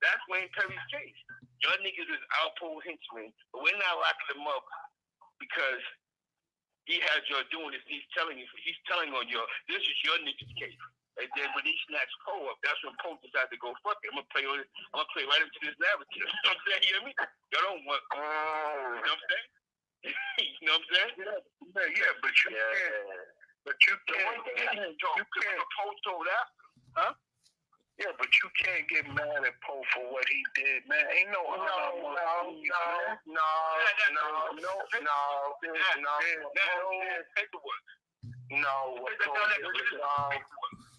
That's Wayne Perry's case. Your niggas is Alpo henchmen, but we're not locking them up because he has you doing this. He's telling on your, this is your nigga's case. And then when he snatched Poe up, that's when Poe decided to go, fuck it. I'm gonna play right into this narrative. You know what I'm saying? You hear me? Y'all don't want, you know what I'm saying? You know what I'm saying? Yeah, but you can't. But you can't. You can't. Poe told after, huh? Yeah, but you can't get mad at Poe for what he did, man. Ain't no.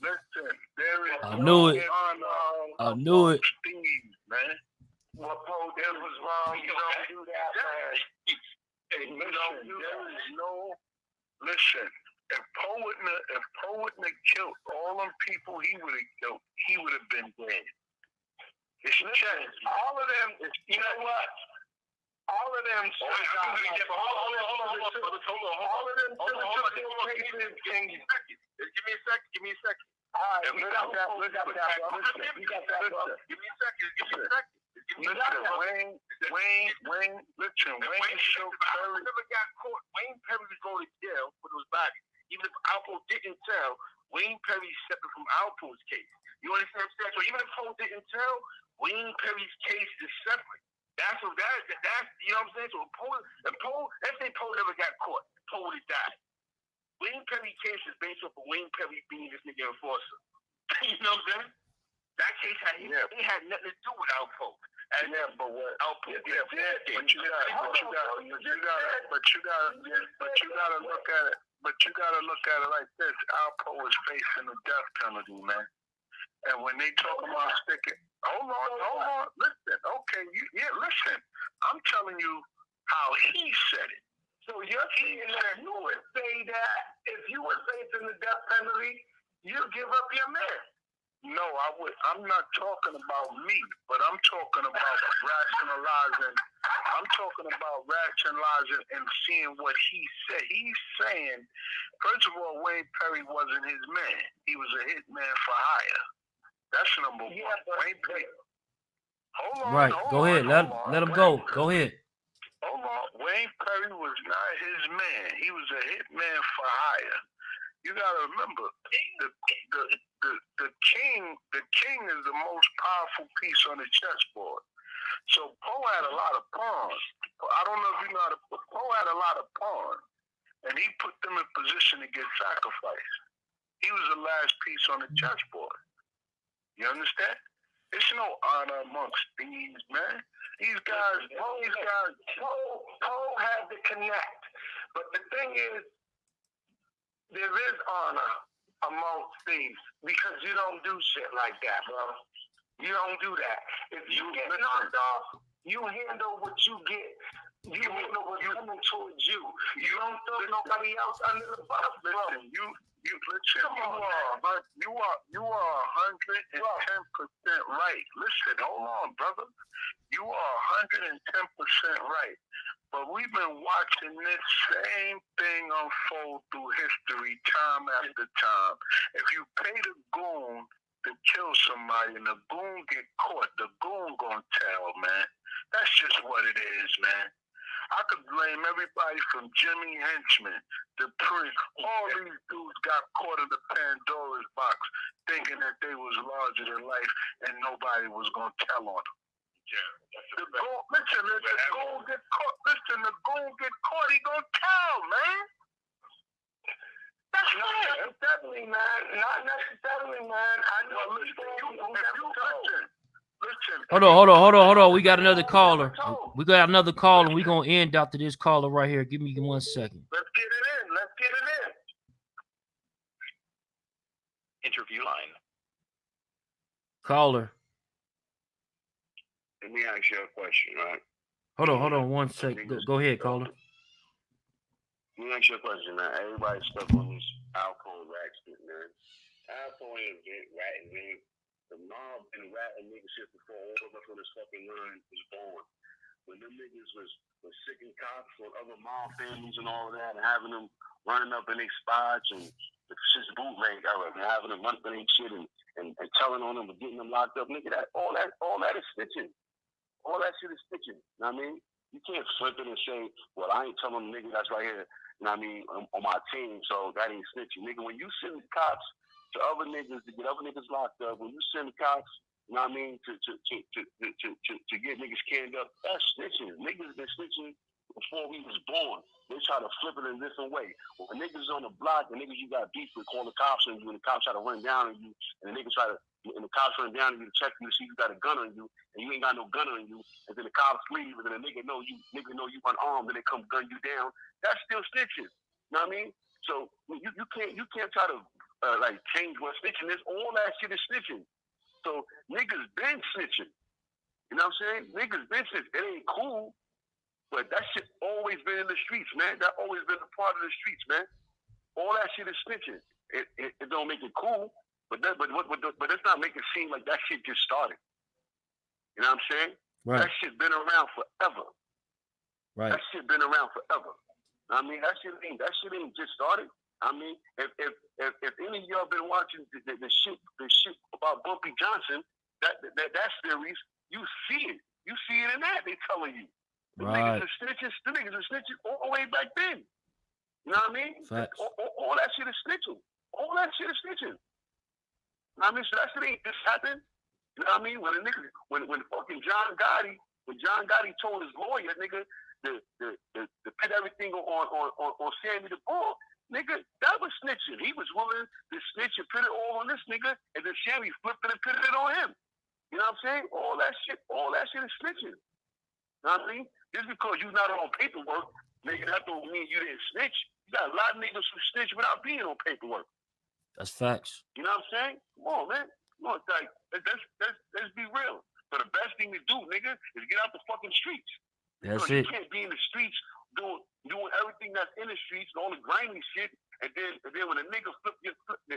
Listen, there is I knew it. I knew it. Steve, man. What Poe did was wrong. You don't do that, man. Listen. If Poe wouldn't have killed all them people he would have killed, he would have been dead. It's changed. All of them, you know what? All of them. Give me a second. All right, we got that. Give me a second. Wayne, listen, Wayne showed Perry. Never got caught. Wayne Perry was going to jail for those bodies. Even if Alpo didn't tell, Wayne Perry separate from Alpo's case. You understand what I'm saying? So even if Poe didn't tell, Wayne Perry's case is separate. That's you know what I'm saying? So if Poe, let's say Poe never got caught, Poe would have died. Wayne Perry's case is based off of Wayne Perry being this nigga enforcer. You know what I'm saying? That case had nothing to do with Alpo. But what? Alpo. But you gotta look at it. But you gotta look at it like this. Alpo is facing the death penalty, man. And when they talk about sticking, hold on, listen. Okay, listen. I'm telling you how he said it. So you're saying that you would say that if you were facing the death penalty, you'd give up your man. No, I would. I'm not talking about me, but I'm talking about rationalizing. I'm talking about rationalizing and seeing what he said. He's saying, first of all, Wayne Perry wasn't his man. He was a hitman for hire. That's number one. Wayne Perry. Hold on. Right. Go ahead. Let him go. Go ahead. Hold on. Wayne Perry was not his man. He was a hitman for hire. You gotta remember, the king is the most powerful piece on the chessboard. So Poe had a lot of pawns. I don't know if you know Poe had a lot of pawns, and he put them in position to get sacrificed. He was the last piece on the chessboard. You understand? There's no honor amongst thieves, man. Poe had to connect, but the thing is, there is honor amongst thieves because you don't do shit like that, bro. You don't do that. If you get knocked off, you handle what you get. You handle what's coming towards you. You don't throw nobody else under the bus, bro. Listen, you are 110% right. Listen, hold on, brother. You are 110% right. But we've been watching this same thing unfold through history time after time. If you pay the goon to kill somebody and the goon get caught, the goon gonna tell, man. That's just what it is, man. I could blame everybody from Jimmy Henchman to Prince. All these dudes got caught in the Pandora's box thinking that they was larger than life and nobody was gonna tell on them. The goon get caught. Listen, the goon get caught, he gonna tell, man. That's not necessarily, man. Not necessarily, man. I know. Listen. Hold on. We got another caller. We got another call, and we're gonna end after this caller right here. Give me 1 second. Let's get it in. Interview line. Caller. Let me ask you a question, right? Hold on 1 second. Go ahead, caller. Let me ask you a question, man. Everybody's stuck on this alcohol accident, man. Alcohol ain't ratting, man. The mob been ratting niggas shit before all of us on this fucking line was born. When them niggas was sicking cops on other mob families and all of that, and having them running up in their spots and the shit's bootleg era, and having them run up in their shit and telling on them and getting them locked up, nigga, all that is stitching. All that shit is stitching. You know what I mean? You can't flip it and say, well, I ain't telling nigga that's right here, you know what I mean, on my team, so that ain't snitching. Nigga, when you send the cops to other niggas to get other niggas locked up, when you send the cops, you know what I mean, to get niggas canned up, that's snitching. Niggas been snitching before we was born. They try to flip it in a different way. When niggas on the block, the niggas you got beef with call the cops on you, and the cops try to run down on you, and the niggas and the cops run down on you to check you to see you got a gun on you, and you ain't got no gun on you, and then the cops leave, and then the nigga know you unarmed, and they come gun you down. That's still snitching. You know what I mean? So you can't try to like change what snitching is. All that shit is snitching. So niggas been snitching. You know what I'm saying? Niggas been snitching. It ain't cool. But that shit always been in the streets, man. That always been a part of the streets, man. All that shit is snitching. It don't make it cool, but it's not making it seem like that shit just started. You know what I'm saying? Right. That shit been around forever. Right. That shit been around forever. I mean, that shit ain't just started. I mean, if any of y'all been watching the shit about Bumpy Johnson, that series, you see it. You see it in that. They telling you. The niggas are snitching all the way back then. You know what I mean? All that shit is snitching. All that shit is snitching. You know what I mean? So that shit ain't just happened. You know what I mean? When fucking John Gotti told his lawyer, nigga, to put everything on Sammy the Bull, nigga, that was snitching. He was willing to snitch and put it all on this nigga, and then Sammy flipped it and put it on him. You know what I'm saying? All that shit is snitching. You know what I mean? Just because you're not on paperwork, nigga, that don't mean you didn't snitch. You got a lot of niggas who snitch without being on paperwork. That's facts. You know what I'm saying? Come on, man. Come on, like, let's be real. So the best thing to do, nigga, is get out the fucking streets. That's because it. You can't be in the streets doing everything that's in the streets, all the grimy shit, and then when a nigga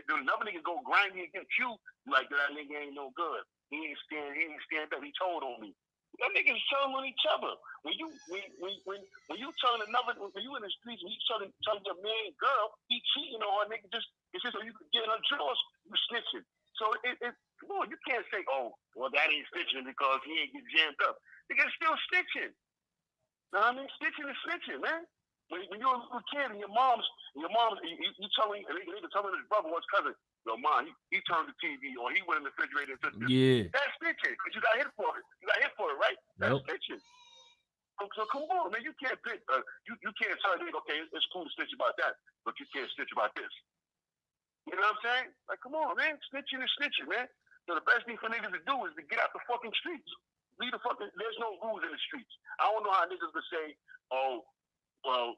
another nigga go grimy against you, like that nigga ain't no good. He ain't stand up. He told on me. That niggas telling on each other. When you telling when you in the streets, when you telling your man girl he cheating on her, nigga, it's just so you can get in her drawers, you snitching. So come on, you can't say, oh, well, that ain't snitching because he ain't get jammed up. Nigga, it's still snitching. Know what I mean? Snitching is snitching, man. When you're a little kid and your mom's you telling his brother or his cousin, yo, mom, he turned the TV on, he went in the refrigerator and took this. Yeah. That's snitching, because you got hit for it. You got hit for it, right? That's snitching. So come on, man. You can't pick. You can't tell me, okay, it's cool to snitch about that, but you can't snitch about this. You know what I'm saying? Like, come on, man. Snitching is snitching, man. So the best thing for niggas to do is to get out the fucking streets. There's no rules in the streets. I don't know how niggas would say, oh, well,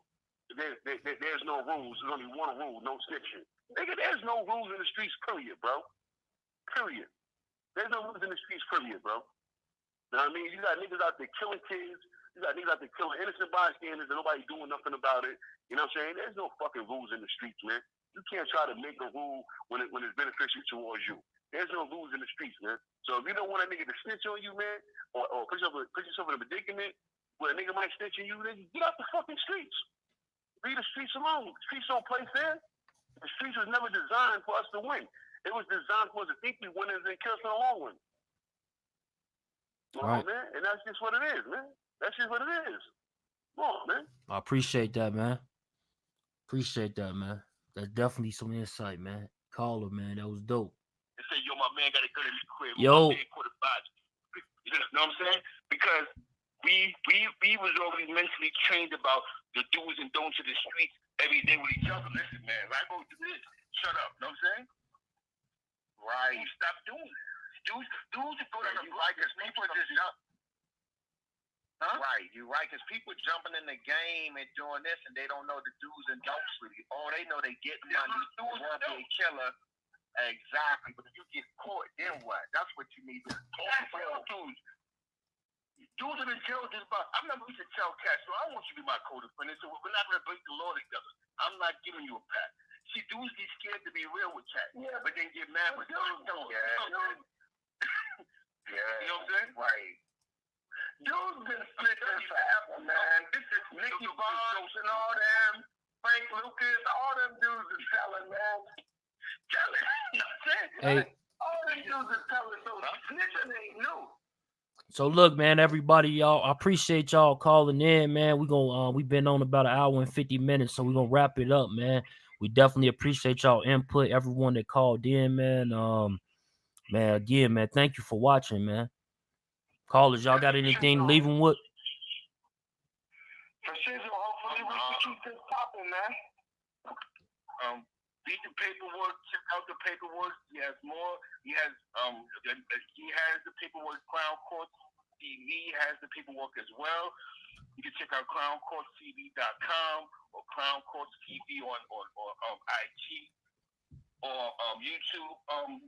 there's no rules. There's only one rule, no snitching. Nigga, there's no rules in the streets, period, bro. Period. There's no rules in the streets, period, bro. You know what I mean? You got niggas out there killing kids. You got niggas out there killing innocent bystanders and nobody doing nothing about it. You know what I'm saying? There's no fucking rules in the streets, man. You can't try to make a rule when it's beneficial towards you. There's no rules in the streets, man. So if you don't want a nigga to snitch on you, man, or put yourself in a predicament where a nigga might snitch on you, then get out the fucking streets. Leave the streets alone. The streets don't play fair. The streets was never designed for us to win. It was designed for us to think we winners and kill us in the long run. Come on, man. And that's just what it is, man. That's just what it is. Come on, man. I appreciate that, man. That's definitely some insight, man. Caller, man. That was dope. They say, yo, my man got to go to the crib. Yo. You know what I'm saying? Because we was already mentally trained about the do's and don'ts of the streets every day with each other. Listen, man, if I go do this, shut up. You know what I'm saying? Right. Stop doing it. Dudes go to the block because people just jump. Huh? Right, you're right, because people jumping in the game and doing this, and they don't know the do's and don'ts with you. Oh, they know they get money, they want to be a killer. Exactly, but if you get caught, then what? That's what you need to talk about. Dudes have been killed just about. I remember we used to tell cats, so I want you to be my co-defendant, so we're not going to break the law together. I'm not giving you a pat. See, dudes get scared to be real with cats, but then get mad with them. Yeah. You know what I'm saying? Right. Dudes been snitching forever, man. This is Nicky Barnes and all them, Frank Lucas, all them dudes are telling, man. Telling, you know what I'm saying? Hey. All them dudes are telling, so snitching ain't new. So look, man, everybody, y'all, I appreciate y'all calling in, man. We've been on about an hour and 50 minutes, so we're gonna wrap it up, man. We definitely appreciate y'all input, everyone that called in, man. Man, again, man, thank you for watching, man. Callers, y'all got anything to leave them with? For sure, hopefully we can keep this popping, man. Read the paperwork, check out the paperwork. He has more. He has the paperwork. Crown Court TV has the paperwork as well. You can check out crowncourttv.com or Crown Courts TV on IG or YouTube.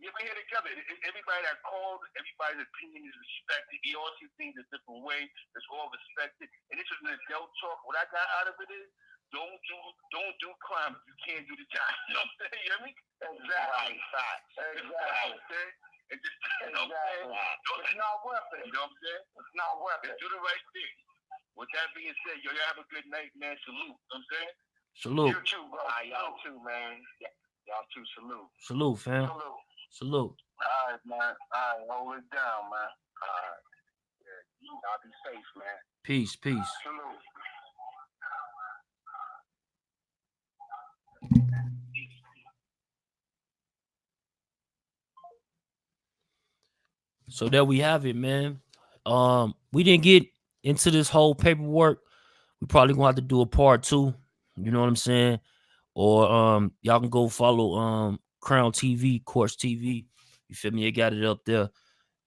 We're here together. Everybody that called, everybody's opinion is respected. We all see things a different way. It's all respected. And this is an adult talk. What I got out of it is, don't do crime if you can't do the job. You know what I'm saying? You hear me? Exactly. Exactly. And just, you know what I'm saying? It's not worth it. You know what I'm saying? It's not worth it. Do the right thing. With that being said, y'all have a good night, man. Salute. You know what I'm saying? Salute. You too, bro. Y'all too, man. Y'all too, salute. Salute, fam. Salute. All right, man. All right, hold it down, man. All right. Yeah. Y'all be safe, man. Peace. Salute. So there we have it, man. We didn't get into this whole paperwork. We probably gonna have to do a part 2. You know what I'm saying? Or y'all can go follow Crown TV, Courts TV. You feel me? They got it up there.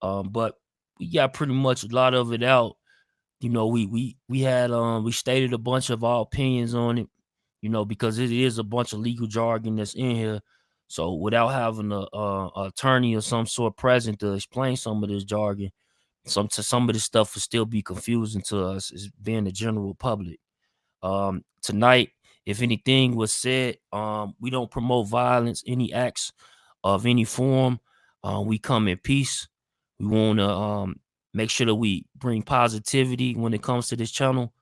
But we got pretty much a lot of it out. You know, we had we stated a bunch of our opinions on it, you know, because it is a bunch of legal jargon that's in here. So without having a attorney or some sort present to explain some of this jargon, some of this stuff will still be confusing to us as being the general public. Tonight, if anything was said, we don't promote violence, any acts of any form. We come in peace. We want to make sure that we bring positivity when it comes to this channel.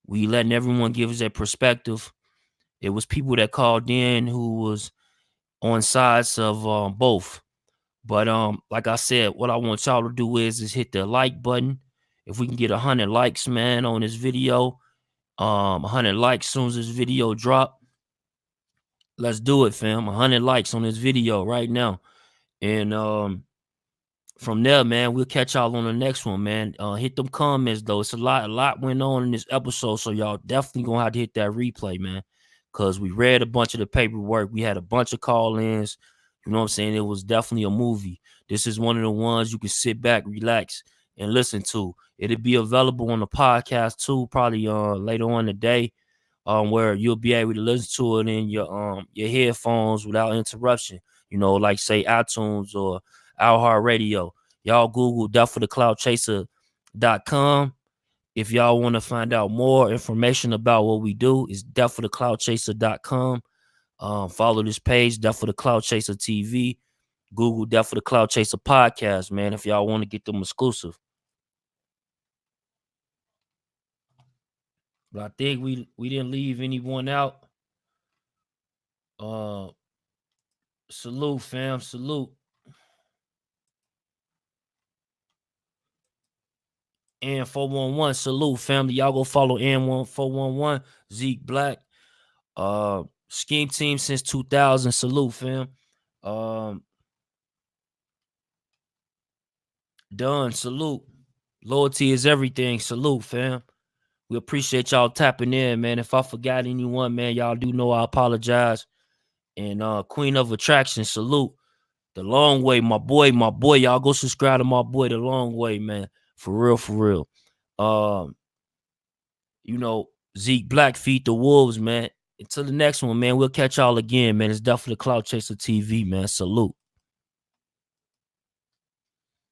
We letting everyone give us their perspective. It was people that called in who was on sides of both. But like I said, what I want y'all to do is hit the like button. If we can get 100 likes, man, on this video, 100 likes soon as this video drop. Let's do it, fam. 100 likes on this video right now. And from there, man, we'll catch y'all on the next one, man. Hit them comments, though. It's a lot went on in this episode, so y'all definitely gonna have to hit that replay, man. Because we read a bunch of the paperwork. We had a bunch of call-ins. You know what I'm saying? It was definitely a movie. This is one of the ones you can sit back, relax, and listen to. It'll be available on the podcast, too, probably later on today, where you'll be able to listen to it in your headphones without interruption. You know, like, say, iTunes or iHeartRadio. Y'all Google deathforthecloudchaser.com. If y'all want to find out more information about what we do, it's deathforthecloudchaser.com. Follow this page, Death for the Cloud Chaser TV. Google Death for the Cloud Chaser podcast, man, if y'all want to get them exclusive. But I think we didn't leave anyone out. Salute, fam. Salute. And 411, salute, family. Y'all go follow N411, Zeke Black. Scheme team since 2000. Salute, fam. Done. Salute. Loyalty is everything. Salute, fam. We appreciate y'all tapping in, man. If I forgot anyone, man, y'all do know I apologize. And Queen of Attraction, salute. The Long Way, my boy. Y'all go subscribe to my boy, The Long Way, man. For real. You know, Zeke Black, Feed the Wolves, man. Until the next one, man, we'll catch y'all again, man. It's Death for the Cloud Chaser TV, man. Salute.